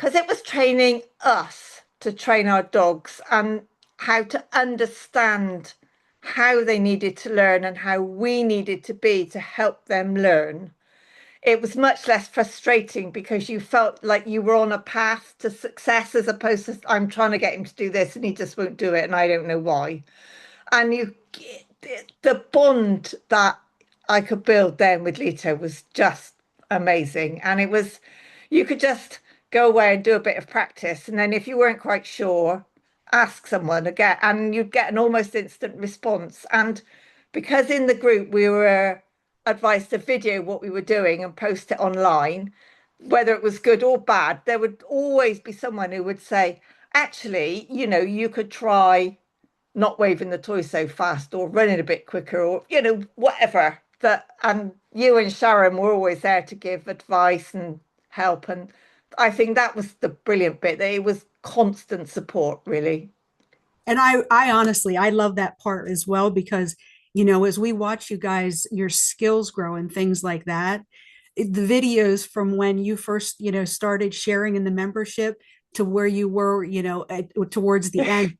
was training us to train our dogs and how to understand how they needed to learn and how we needed to be to help them learn. It was much less frustrating because you felt like you were on a path to success as opposed to I'm trying to get him to do this and he just won't do it and I don't know why. And the bond that I could build then with Lito was just amazing. And you could just go away and do a bit of practice. And then if you weren't quite sure, ask someone again, and you'd get an almost instant response. And because in the group we were advised to video what we were doing and post it online, whether it was good or bad, there would always be someone who would say, actually, you could try not waving the toy so fast or running a bit quicker or whatever that. And you and Sharon were always there to give advice and help, and I think that was the brilliant bit, that it was constant support, really. And I honestly, I love that part as well because, as we watch you guys, your skills grow and things like that, the videos from when you first, started sharing in the membership to where you were, towards the end,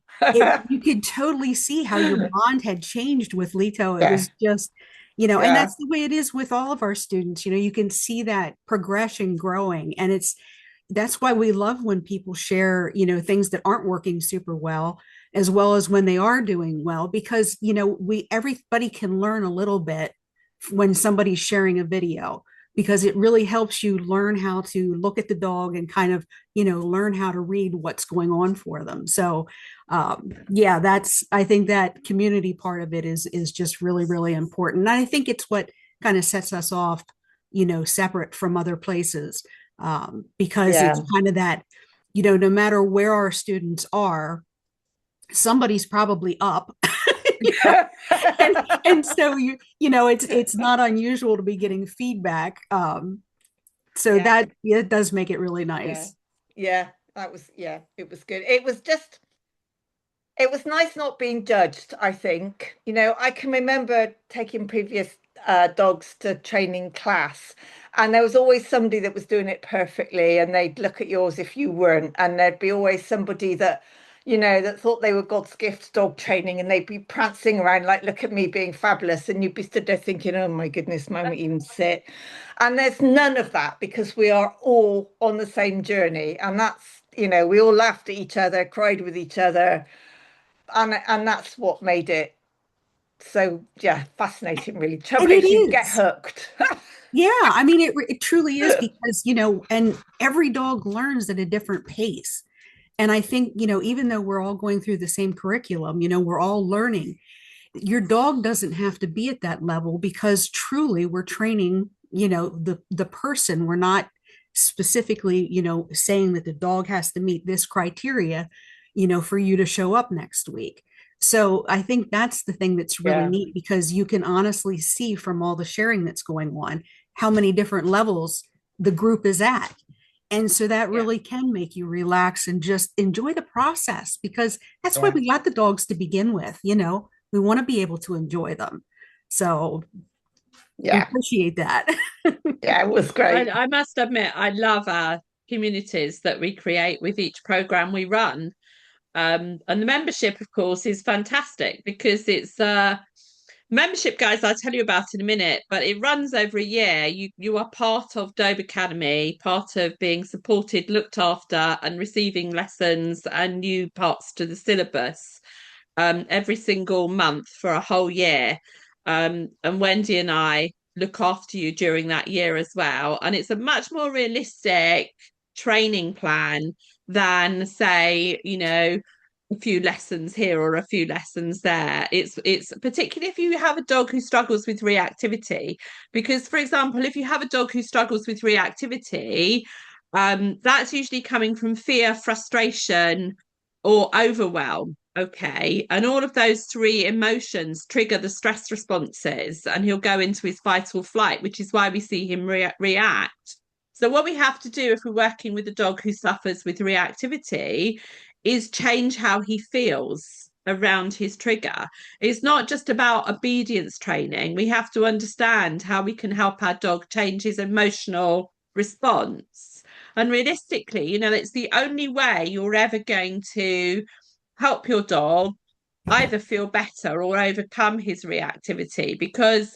you could totally see how your bond had changed with Lito. It Yeah, was just, and yeah, that's the way it is with all of our students. You can see that progression growing, and that's why we love when people share, things that aren't working super well as when they are doing well, because, we everybody can learn a little bit when somebody's sharing a video, because it really helps you learn how to look at the dog and kind of, learn how to read what's going on for them. So, yeah, I think that community part of it is just really, really important. And I think it's what kind of sets us off, separate from other places, because it's yeah. kind of that, no matter where our students are, somebody's probably up. you know? and so it's not unusual to be getting feedback. So Yeah, that, yeah, it does make it really yeah, nice. yeah. That was, yeah, it was good. It was nice not being judged, I think. I can remember taking previous dogs to training class, and there was always somebody that was doing it perfectly, and they'd look at yours if you weren't, and there'd be always somebody that thought they were God's gift to dog training, and they'd be prancing around like, "Look at me being fabulous," and you'd be stood there thinking, "Oh my goodness, mine won't even sit." And there's none of that because we are all on the same journey, and we all laughed at each other, cried with each other, and that's what made it so, yeah, fascinating, really. And it Makes you get is. hooked. Yeah, I mean, it truly is because, and every dog learns at a different pace. And I think, even though we're all going through the same curriculum, we're all learning. Your dog doesn't have to be at that level because truly we're training, the person. We're not specifically, saying that the dog has to meet this criteria, for you to show up next week. So I think that's the thing that's really Yeah, neat, because you can honestly see from all the sharing that's going on how many different levels the group is at. And so that Yeah. really can make you relax and just enjoy the process, because that's why Yeah. we got the dogs to begin with. We want to be able to enjoy them. So we Yeah. appreciate that. Yeah. It was great. I must admit, I love our communities that we create with each program we run. And the membership, of course, is fantastic because it's membership, guys. I'll tell you about in a minute, but it runs over a year. You are part of Dobercademy, part of being supported, looked after, and receiving lessons and new parts to the syllabus every single month for a whole year. And Wendy and I look after you during that year as well. And it's a much more realistic training plan than, say, a few lessons here or a few lessons there. It's particularly if you have a dog who struggles with reactivity, because, for example, if you have a dog who struggles with reactivity, that's usually coming from fear, frustration, or overwhelm. Okay. And all of those three emotions trigger the stress responses, and he'll go into his fight or flight, which is why we see him react. So, what we have to do if we're working with a dog who suffers with reactivity is change how he feels around his trigger. It's not just about obedience training. We have to understand how we can help our dog change his emotional response. And realistically, it's the only way you're ever going to help your dog either feel better or overcome his reactivity. Because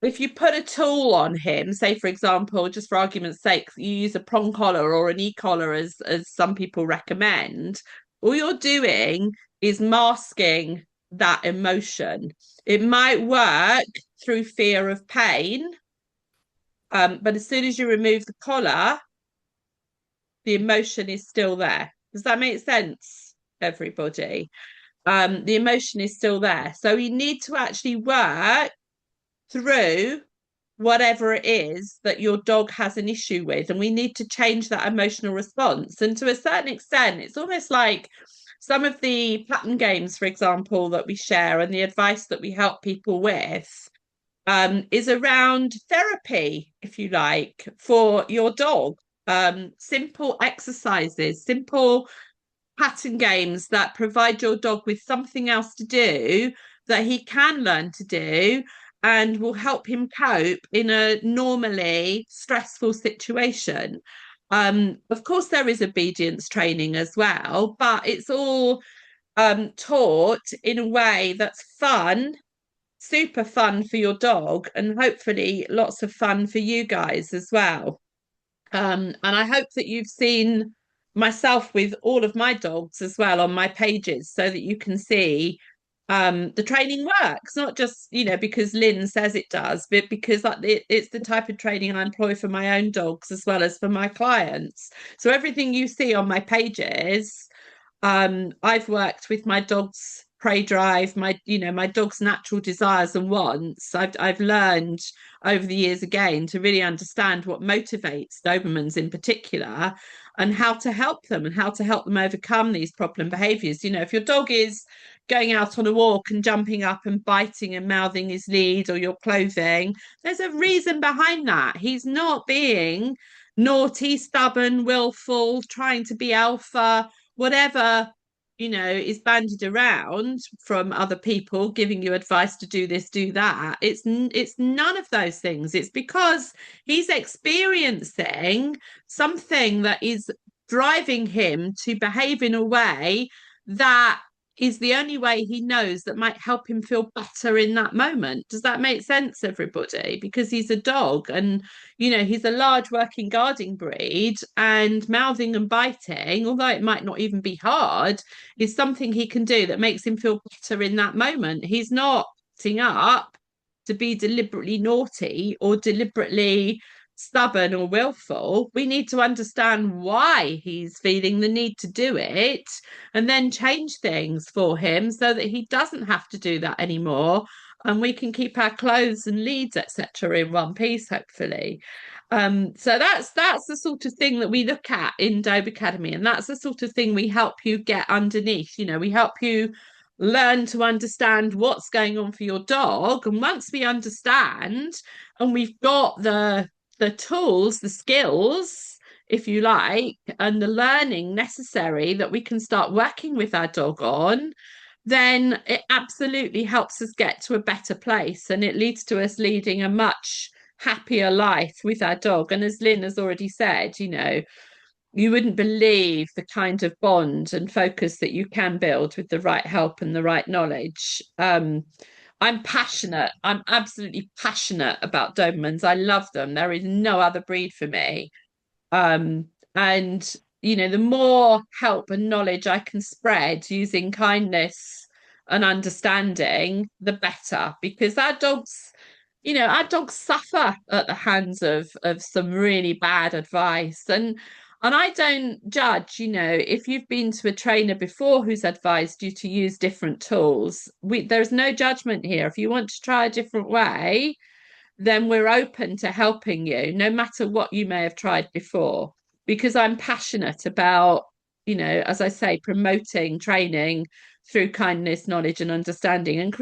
if you put a tool on him, say for example, just for argument's sake, you use a prong collar or an e-collar as some people recommend, all you're doing is masking that emotion. It might work through fear of pain, but as soon as you remove the collar, the emotion is still there. Does that make sense, everybody? The emotion is still there. So you need to actually work through whatever it is that your dog has an issue with, and we need to change that emotional response. And to a certain extent, it's almost like some of the pattern games, for example, that we share and the advice that we help people with is around therapy, if you like, for your dog. Simple exercises, simple pattern games that provide your dog with something else to do that he can learn to do and will help him cope in a normally stressful situation. Of course, there is obedience training as well, but it's all taught in a way that's fun, super fun for your dog, and hopefully lots of fun for you guys as well. And I hope that you've seen myself with all of my dogs as well on my pages so that you can see the training works, not just, because Lynn says it does, but because it's the type of training I employ for my own dogs as well as for my clients. So everything you see on my pages, I've worked with my dog's prey drive, my dog's natural desires and wants. I've learned over the years again to really understand what motivates Dobermans in particular, and how to help them and how to help them overcome these problem behaviors. If your dog is going out on a walk and jumping up and biting and mouthing his lead or your clothing, there's a reason behind that. He's not being naughty, stubborn, willful, trying to be alpha, whatever is bandied around from other people giving you advice to do this, do that. It's none of those things. It's because he's experiencing something that is driving him to behave in a way that is the only way he knows that might help him feel better in that moment. Does that make sense, everybody? Because he's a dog, and he's a large working guarding breed, and mouthing and biting, although it might not even be hard, is something he can do that makes him feel better in that moment. He's not sitting up to be deliberately naughty or deliberately stubborn or willful. We need to understand why he's feeling the need to do it, and then change things for him so that he doesn't have to do that anymore, and we can keep our clothes and leads, etc., in one piece, hopefully. So that's the sort of thing that we look at in Dobercademy, and that's the sort of thing we help you get underneath. We help you learn to understand what's going on for your dog, and once we understand and we've got the tools, the skills, if you like, and the learning necessary that we can start working with our dog on, then it absolutely helps us get to a better place, and it leads to us leading a much happier life with our dog. And as Lynn has already said, you wouldn't believe the kind of bond and focus that you can build with the right help and the right knowledge. I'm passionate. I'm absolutely passionate about Dobermans. I love them. There is no other breed for me. And the more help and knowledge I can spread using kindness and understanding, the better, because our dogs suffer at the hands of some really bad advice. And I don't judge, if you've been to a trainer before who's advised you to use different tools. There's no judgment here. If you want to try a different way, then we're open to helping you, no matter what you may have tried before, because I'm passionate about, as I say, promoting training through kindness, knowledge, and understanding, and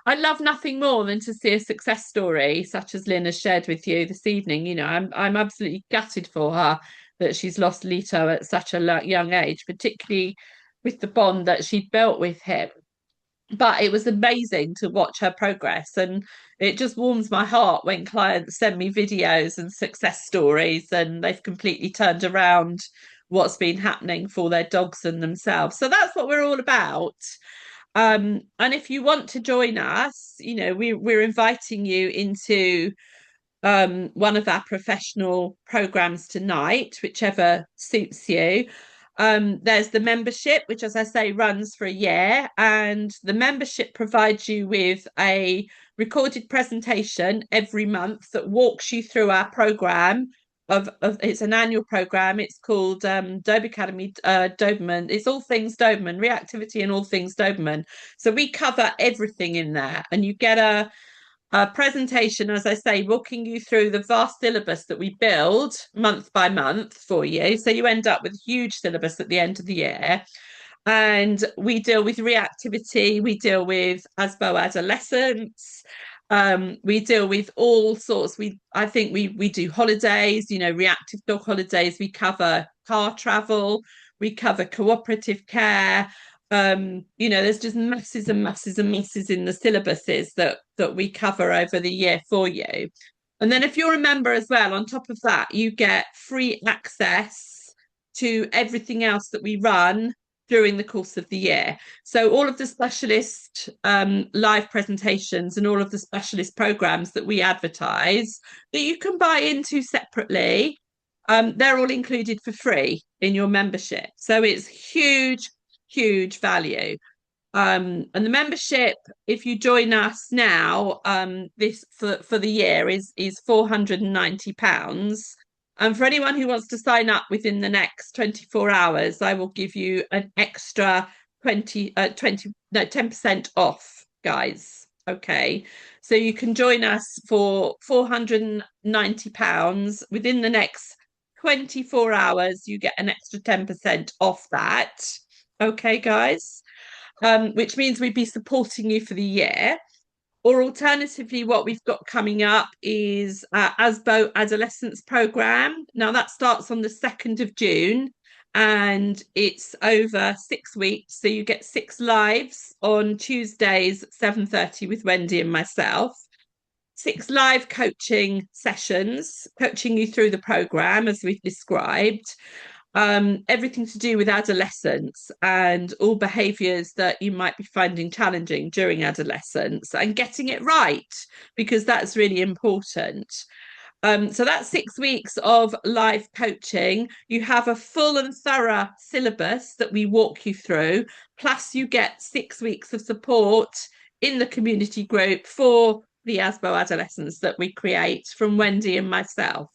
I love nothing more than to see a success story such as Lynn has shared with you this evening. I'm absolutely gutted for her that she's lost Lito at such a young age, particularly with the bond that she built with him. But it was amazing to watch her progress, and it just warms my heart when clients send me videos and success stories and they've completely turned around what's been happening for their dogs and themselves. So that's what we're all about. And if you want to join us, we're inviting you into one of our professional programs tonight, whichever suits you. There's the membership, which, as I say, runs for a year, and the membership provides you with a recorded presentation every month that walks you through our program. It's an annual program. It's called Dobercademy Doberman. It's all things Doberman, reactivity and all things Doberman. So we cover everything in there, and you get a presentation, as I say, walking you through the vast syllabus that we build month by month for you. So you end up with a huge syllabus at the end of the year. And we deal with reactivity, we deal with ASBO adolescents, we deal with all sorts. I think we do holidays, reactive dog holidays. We cover car travel, we cover cooperative care. There's just masses and masses and masses in the syllabuses that we cover over the year for you. And then if you're a member as well, on top of that, you get free access to everything else that we run during the course of the year. So all of the specialist live presentations and all of the specialist programs that we advertise that you can buy into separately, they're all included for free in your membership. So it's huge value. And the membership, if you join us now, this for the year is £490. And for anyone who wants to sign up within the next 24 hours, I will give you an extra 10% off, guys. Okay. So you can join us for £490 within the next 24 hours. You get an extra 10% off that. Okay, guys. Which means we'd be supporting you for the year. Or alternatively, what we've got coming up is ASBO Adolescence Programme. Now that starts on the 2nd of June and it's over 6 weeks. So you get 6 lives on Tuesdays, 7:30 with Wendy and myself. 6 live coaching sessions, coaching you through the programme as we've described. Everything to do with adolescence and all behaviours that you might be finding challenging during adolescence, and getting it right, because that's really important. So that's 6 weeks of live coaching. You have a full and thorough syllabus that we walk you through, plus you get 6 weeks of support in the community group for the ASBO adolescents that we create from Wendy and myself.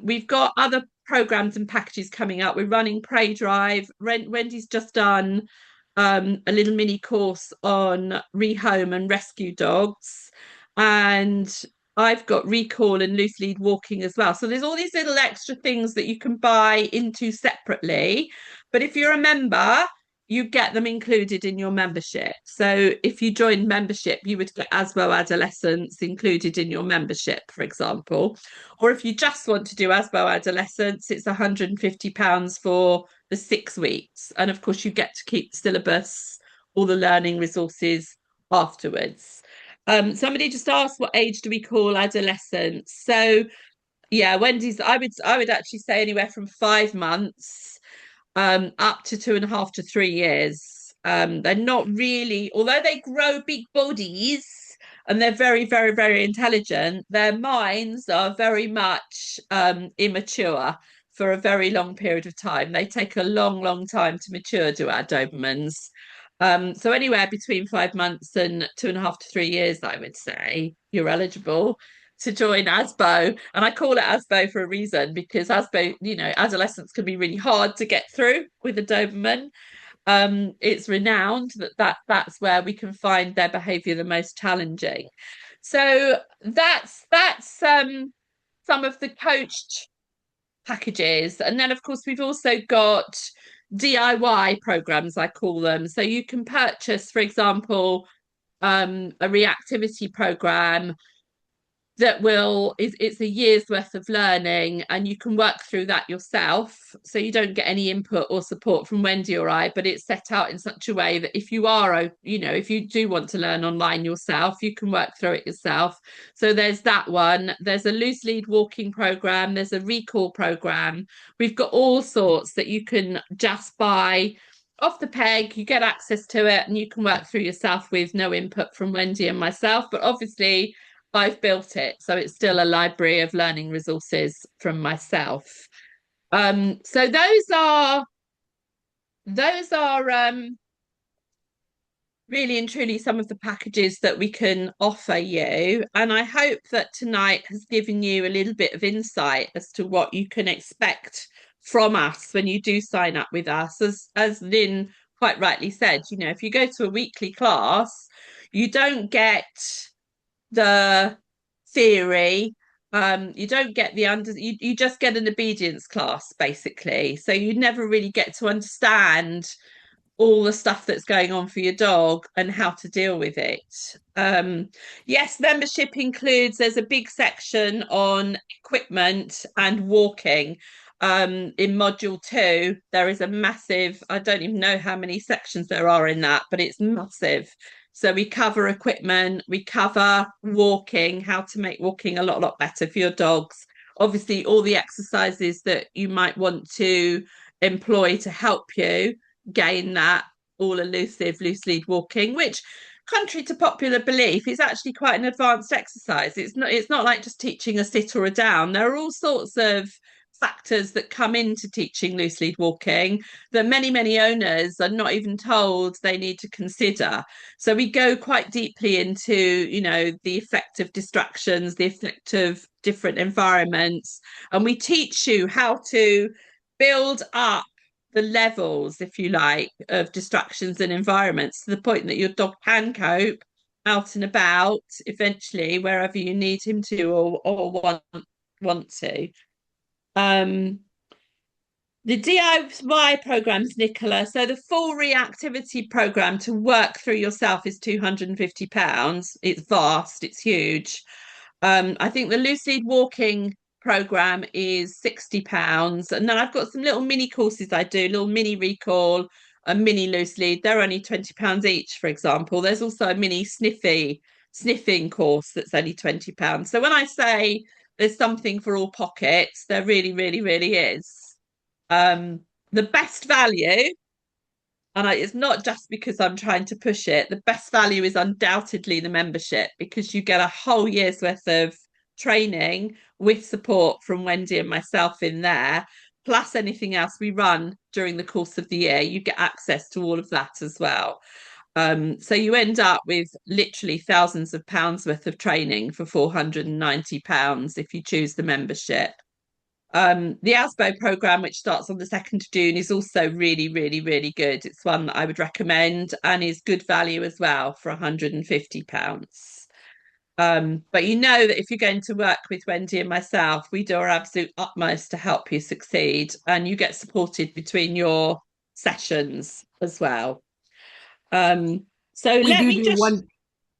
We've got other programs and packages coming up. We're running Prey Drive. Wendy's just done a little mini course on rehome and rescue dogs, and I've got recall and loose lead walking as well. So there's all these little extra things that you can buy into separately. But if you're a member, you get them included in your membership. So if you joined membership, you would get Asbo Adolescence included in your membership, for example. Or if you just want to do Asbo Adolescence, it's £150 for the 6 weeks. And of course, you get to keep the syllabus, all the learning resources afterwards. Somebody just asked, what age do we call adolescence? So yeah, Wendy's, I would actually say anywhere from 5 months up to 2.5 to 3 years. They're not really, although they grow big bodies and they're very, very, very intelligent, their minds are very much immature for a very long period of time. They take a long, long time to mature, do our Dobermans. So anywhere between 5 months and 2.5 to 3 years, I would say you're eligible to join ASBO. And I call it ASBO for a reason, because ASBO, adolescence can be really hard to get through with a Doberman. It's renowned that's where we can find their behavior the most challenging. So that's some of the coached packages. And then of course we've also got DIY programs, I call them. So you can purchase, for example, a reactivity program that it's a year's worth of learning, and you can work through that yourself, so you don't get any input or support from Wendy or I, but it's set out in such a way that if you do want to learn online yourself, you can work through it yourself. So there's that one. There's a loose lead walking program, there's a recall program. We've got all sorts that you can just buy off the peg. You get access to it and you can work through yourself with no input from Wendy and myself, but obviously I've built it, so it's still a library of learning resources from myself. So those are really and truly some of the packages that we can offer you. And I hope that tonight has given you a little bit of insight as to what you can expect from us when you do sign up with us. As Lynn quite rightly said, if you go to a weekly class, you don't get the theory. You don't get you just get an obedience class, basically. So you never really get to understand all the stuff that's going on for your dog and how to deal with it. Yes, membership includes, there's a big section on equipment and walking. In module 2, there is a massive, I don't even know how many sections there are in that, but it's massive. So we cover equipment, we cover walking, how to make walking a lot better for your dogs. Obviously, all the exercises that you might want to employ to help you gain that all elusive loose lead walking, which, contrary to popular belief, is actually quite an advanced exercise. It's not like just teaching a sit or a down. There are all sorts of factors that come into teaching loose lead walking that many owners are not even told they need to consider. So we go quite deeply into the effect of distractions, the effect of different environments, and we teach you how to build up the levels, if you like, of distractions and environments to the point that your dog can cope out and about eventually wherever you need him to or want to. The DIY programs, Nicola. So the full reactivity program to work through yourself is £250. It's vast, it's huge. I think the loose lead walking program is £60. And then I've got some little mini courses I do, little mini recall, a mini loose lead. They're only £20 each, for example. There's also a mini sniffing course that's only £20. So when I say there's something for all pockets, there really, really, really is. The best value, and it's not just because I'm trying to push it, the best value is undoubtedly the membership, because you get a whole year's worth of training with support from Wendy and myself in there, plus anything else we run during the course of the year. You get access to all of that as well. So you end up with literally thousands of pounds worth of training for £490 if you choose the membership. The ASBO program, which starts on the 2nd of June, is also really, really, really good. It's one that I would recommend and is good value as well for £150. But you know that if you're going to work with Wendy and myself, we do our absolute utmost to help you succeed, and you get supported between your sessions as well. So We let do me do just, one.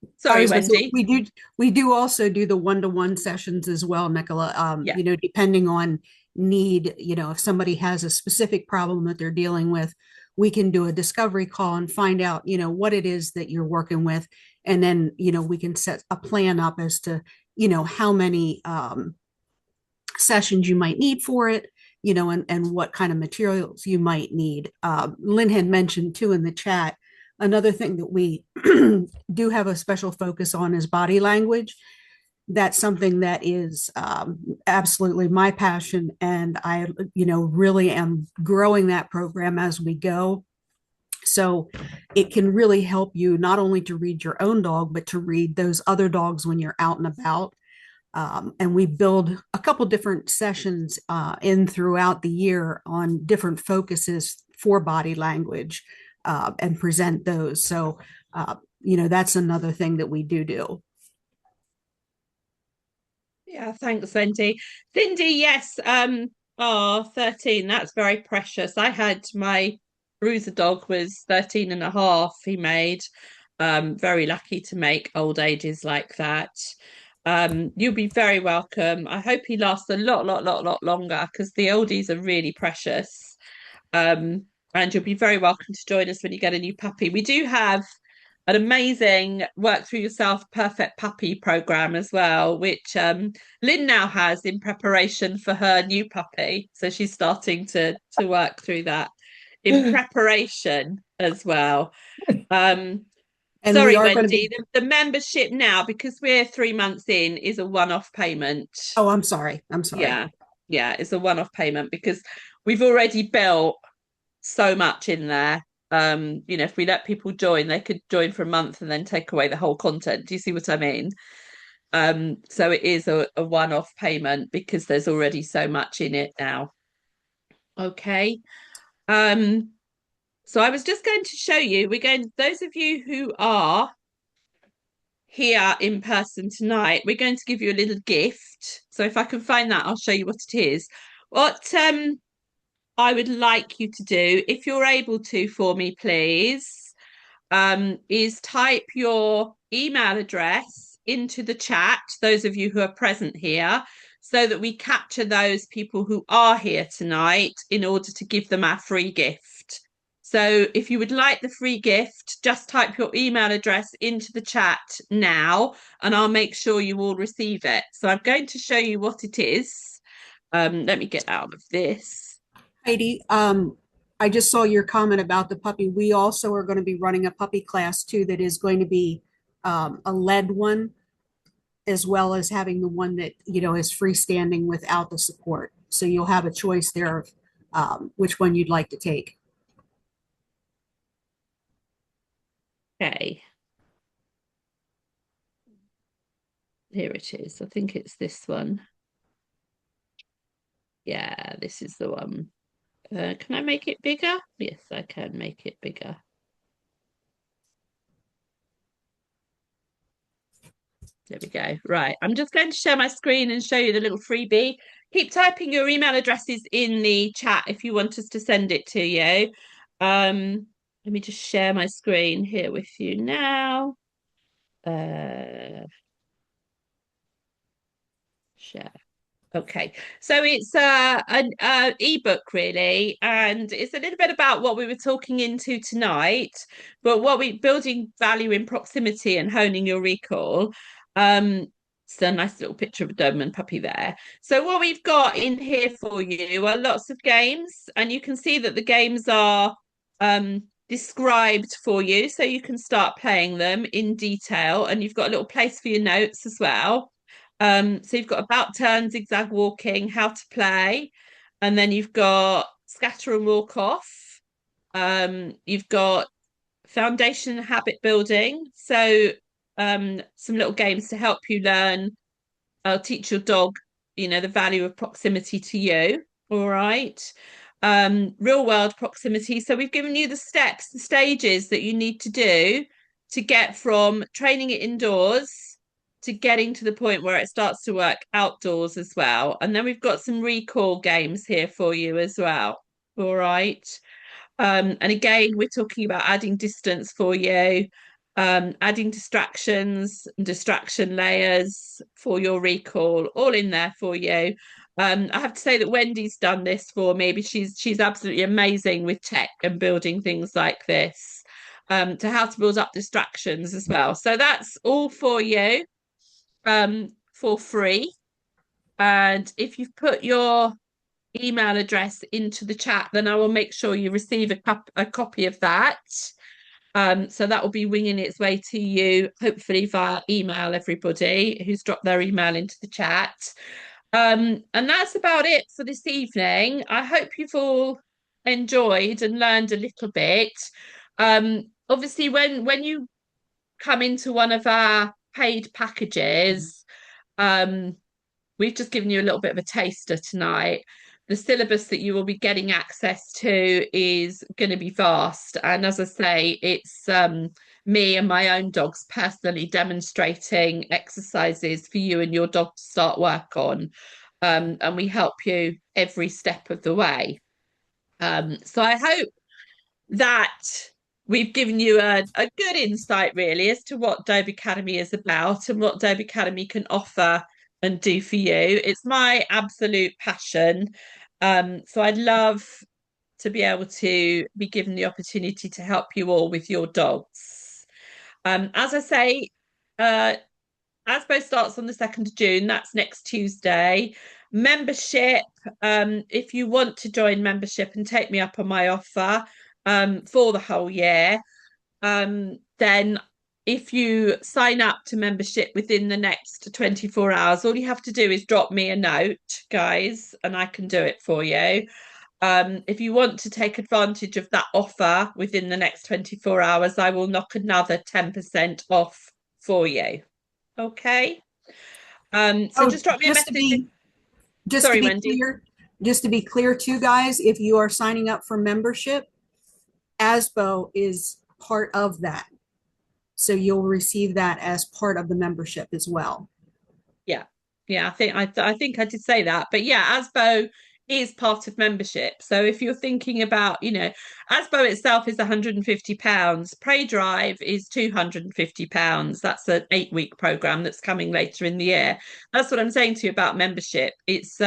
I sorry, was going to say Wendy. we do also do the one-to-one sessions as well, Nicola. Yeah. Depending on need, if somebody has a specific problem that they're dealing with, we can do a discovery call and find out, what it is that you're working with. And then, we can set a plan up as to, how many sessions you might need for it, and what kind of materials you might need. Lynn had mentioned too in the chat, another thing that we do have a special focus on is body language. That's something that is absolutely my passion. And I, really am growing that program as we go. So it can really help you not only to read your own dog, but to read those other dogs when you're out and about. And we build a couple different sessions in throughout the year on different focuses for body language and present those. So, that's another thing that we do. Yeah, thanks, Wendy. Cindy, yes. Oh, 13, that's very precious. I had my bruiser dog was 13 and a half, he made. Very lucky to make old ages like that. You'll be very welcome. I hope he lasts a lot longer because the oldies are really precious. Um, and you'll be very welcome to join us when you get a new puppy. We do have an amazing work through yourself perfect puppy program as well, which Lynn now has in preparation for her new puppy. So she's starting to work through that in preparation as well. And we Sorry, are going to Wendy, be, the membership now, because we're 3 months in, is a one-off payment. oh, I'm sorry. I'm sorry. Yeah, yeah, it's a one-off payment because we've already built so much in there. If we let people join, they could join for a month and then take away the whole content. Do you see what I mean? So it is a one-off payment because there's already so much in it now. Okay. Um, so I was just going to show you, those of you who are here in person tonight, we're going to give you a little gift. So if I can find that, I'll show you what it is. What I would like you to do, if you're able to for me, please, is type your email address into the chat, those of you who are present here, so that we capture those people who are here tonight in order to give them our free gift. So if you would like the free gift, just type your email address into the chat now, and I'll make sure you all receive it. So I'm going to show you what it is. Let me get out of this. Heidi, I just saw your comment about the puppy. We also are going to be running a puppy class too that is going to be a lead one, as well as having the one that, is freestanding without the support. So you'll have a choice there of which one you'd like to take. Okay. Here it is. I think it's this one. Yeah, this is the one. Can I make it bigger? Yes, I can make it bigger. There we go. Right. I'm just going to share my screen and show you the little freebie. Keep typing your email addresses in the chat if you want us to send it to you. Let me just share my screen here with you now. Share. Okay, so it's an ebook really, and it's a little bit about what we were talking into tonight, but what we building value in proximity and honing your recall. It's a nice little picture of a Doberman puppy there. So what we've got in here for you are lots of games, and you can see that the games are described for you, so you can start playing them in detail, and you've got a little place for your notes as well. So you've got about turn, zigzag walking, how to play, and then you've got scatter and walk off. You've got foundation habit building. So some little games to help you learn. I'll teach your dog, the value of proximity to you. All right. Real world proximity. So we've given you the steps, the stages that you need to do to get from training it indoors to getting to the point where it starts to work outdoors as well. And then we've got some recall games here for you as well. All right. And again, we're talking about adding distance for you, adding distractions and distraction layers for your recall, all in there for you. I have to say that Wendy's done this for me, but she's absolutely amazing with tech and building things like this, to how to build up distractions as well. So that's all for you, for free. And if you've put your email address into the chat, then I will make sure you receive a copy of that. So that will be winging its way to you, hopefully via email, everybody who's dropped their email into the chat. And that's about it for this evening. I hope you've all enjoyed and learned a little bit. Obviously, when you come into one of our paid packages, we've just given you a little bit of a taster tonight. The syllabus that you will be getting access to is going to be vast. And as I say, it's me and my own dogs personally demonstrating exercises for you and your dog to start work on. And we help you every step of the way. So I hope that we've given you a good insight, really, as to what Dobercademy is about and what Dobercademy can offer and do for you. It's my absolute passion. So I'd love to be able to be given the opportunity to help you all with your dogs. As I say, ASBO starts on the 2nd of June. That's next Tuesday. Membership, if you want to join membership and take me up on my offer for the whole year, then if you sign up to membership within the next 24 hours, all you have to do is drop me a note, guys, and I can do it for you. If you want to take advantage of that offer within the next 24 hours, I will knock another 10% off for you. Okay. So just drop me a message. Just to Sorry, be Wendy. clear, just to be clear too, guys, if you are signing up for membership, ASBO is part of that. So you'll receive that as part of the membership as well. Yeah. Yeah, I think I did say that. But yeah, ASBO is part of membership. So if you're thinking about, ASBO itself is £150. Pray Drive is £250. That's an 8-week program that's coming later in the year. That's what I'm saying to you about membership. It's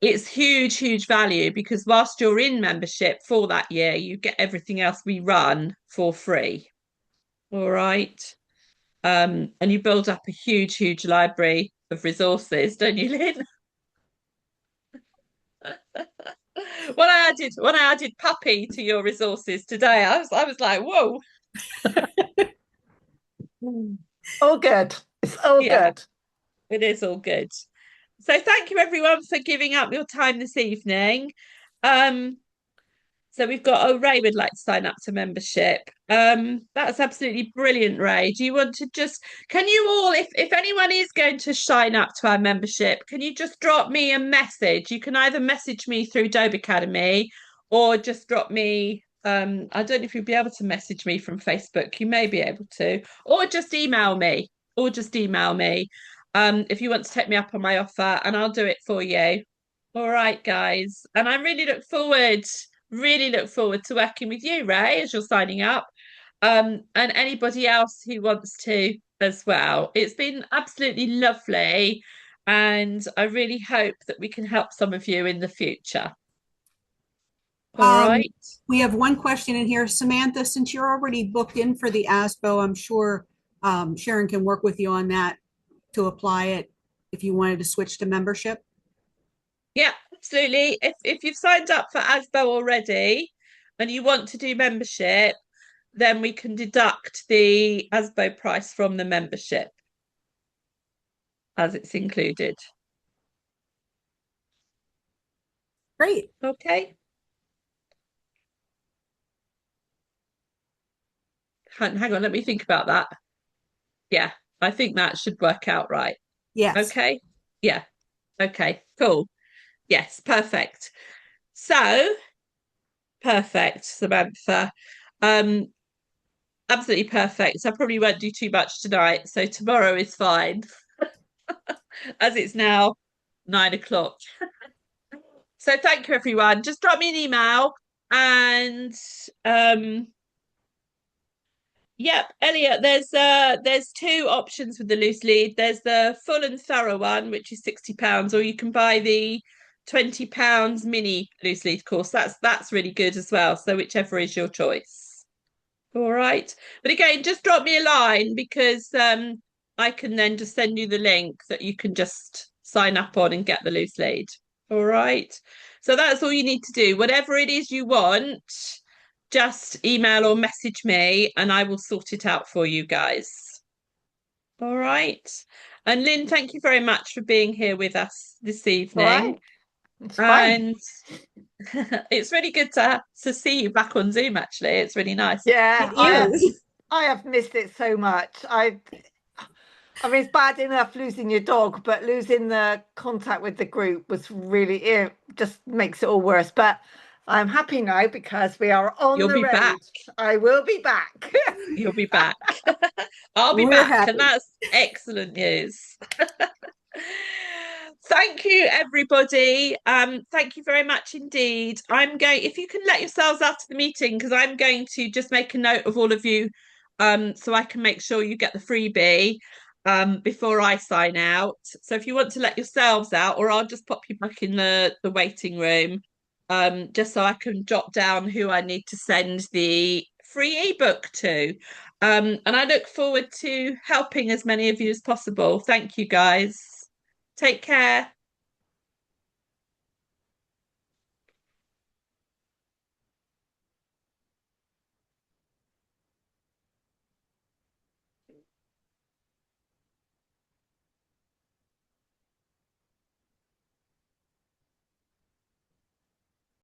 huge, huge value because whilst you're in membership for that year, you get everything else we run for free. All right. And you build up a huge, huge library of resources, don't you, Lynn? When I added puppy to your resources today, I was like, whoa. All good. It's all Yeah, good. it is all good. So thank you everyone for giving up your time this evening. Um, So we've got, Ray would like to sign up to membership. That's absolutely brilliant, Ray. Do you want to can you all, if anyone is going to sign up to our membership, can you just drop me a message? You can either message me through Dobercademy or just drop me, I don't know if you'll be able to message me from Facebook. You may be able to, or just email me, if you want to take me up on my offer and I'll do it for you. All right, guys. And I really look forward to working with you, Ray, as you're signing up, and anybody else who wants to as well. It's been absolutely lovely, and I really hope that we can help some of you in the future. All Um, right. we have one question in here. Samantha, since you're already booked in for the ASBO, I'm sure Sharon can work with you on that to apply it if you wanted to switch to membership. Yeah, absolutely. If you've signed up for ASBO already and you want to do membership, then we can deduct the ASBO price from the membership as it's included. Great. Okay. Hang on, let me think about that. Yeah, I think that should work out right. Yes. Okay. Yeah. Okay, cool. Yes, perfect. So, perfect, Samantha. Um, Absolutely perfect. I probably won't do too much tonight. So tomorrow is fine, as it's now 9 o'clock. So thank you, everyone. Just drop me an email And yep, Elliot, there's two options with the loose lead. There's the full and thorough one, which is £60, or you can buy the £20 mini loose lead course. That's really good as well. So whichever is your choice. All right. But again, just drop me a line because I can then just send you the link that you can just sign up on and get the loose lead. All right. So that's all you need to do. Whatever it is you want, just email or message me and I will sort it out for you guys. All right. And Lynn, thank you very much for being here with us this All evening. right. It's fine. And it's really good to see you back on Zoom, actually. It's really nice. Yeah, It I is. I have missed it so much. I mean, it's bad enough losing your dog, but losing the contact with the group was really, it just makes it all worse. But I'm happy now because we are on You'll the be back. road. I will be back. You'll be back. I'll be We're back, and happy. that's excellent news. Thank you, everybody. Thank you very much indeed. If you can let yourselves out of the meeting, because I'm going to just make a note of all of you, so I can make sure you get the freebie, before I sign out. So if you want to let yourselves out, or I'll just pop you back in the waiting room, just so I can jot down who I need to send the free ebook to. And I look forward to helping as many of you as possible. Thank you, guys. Take care.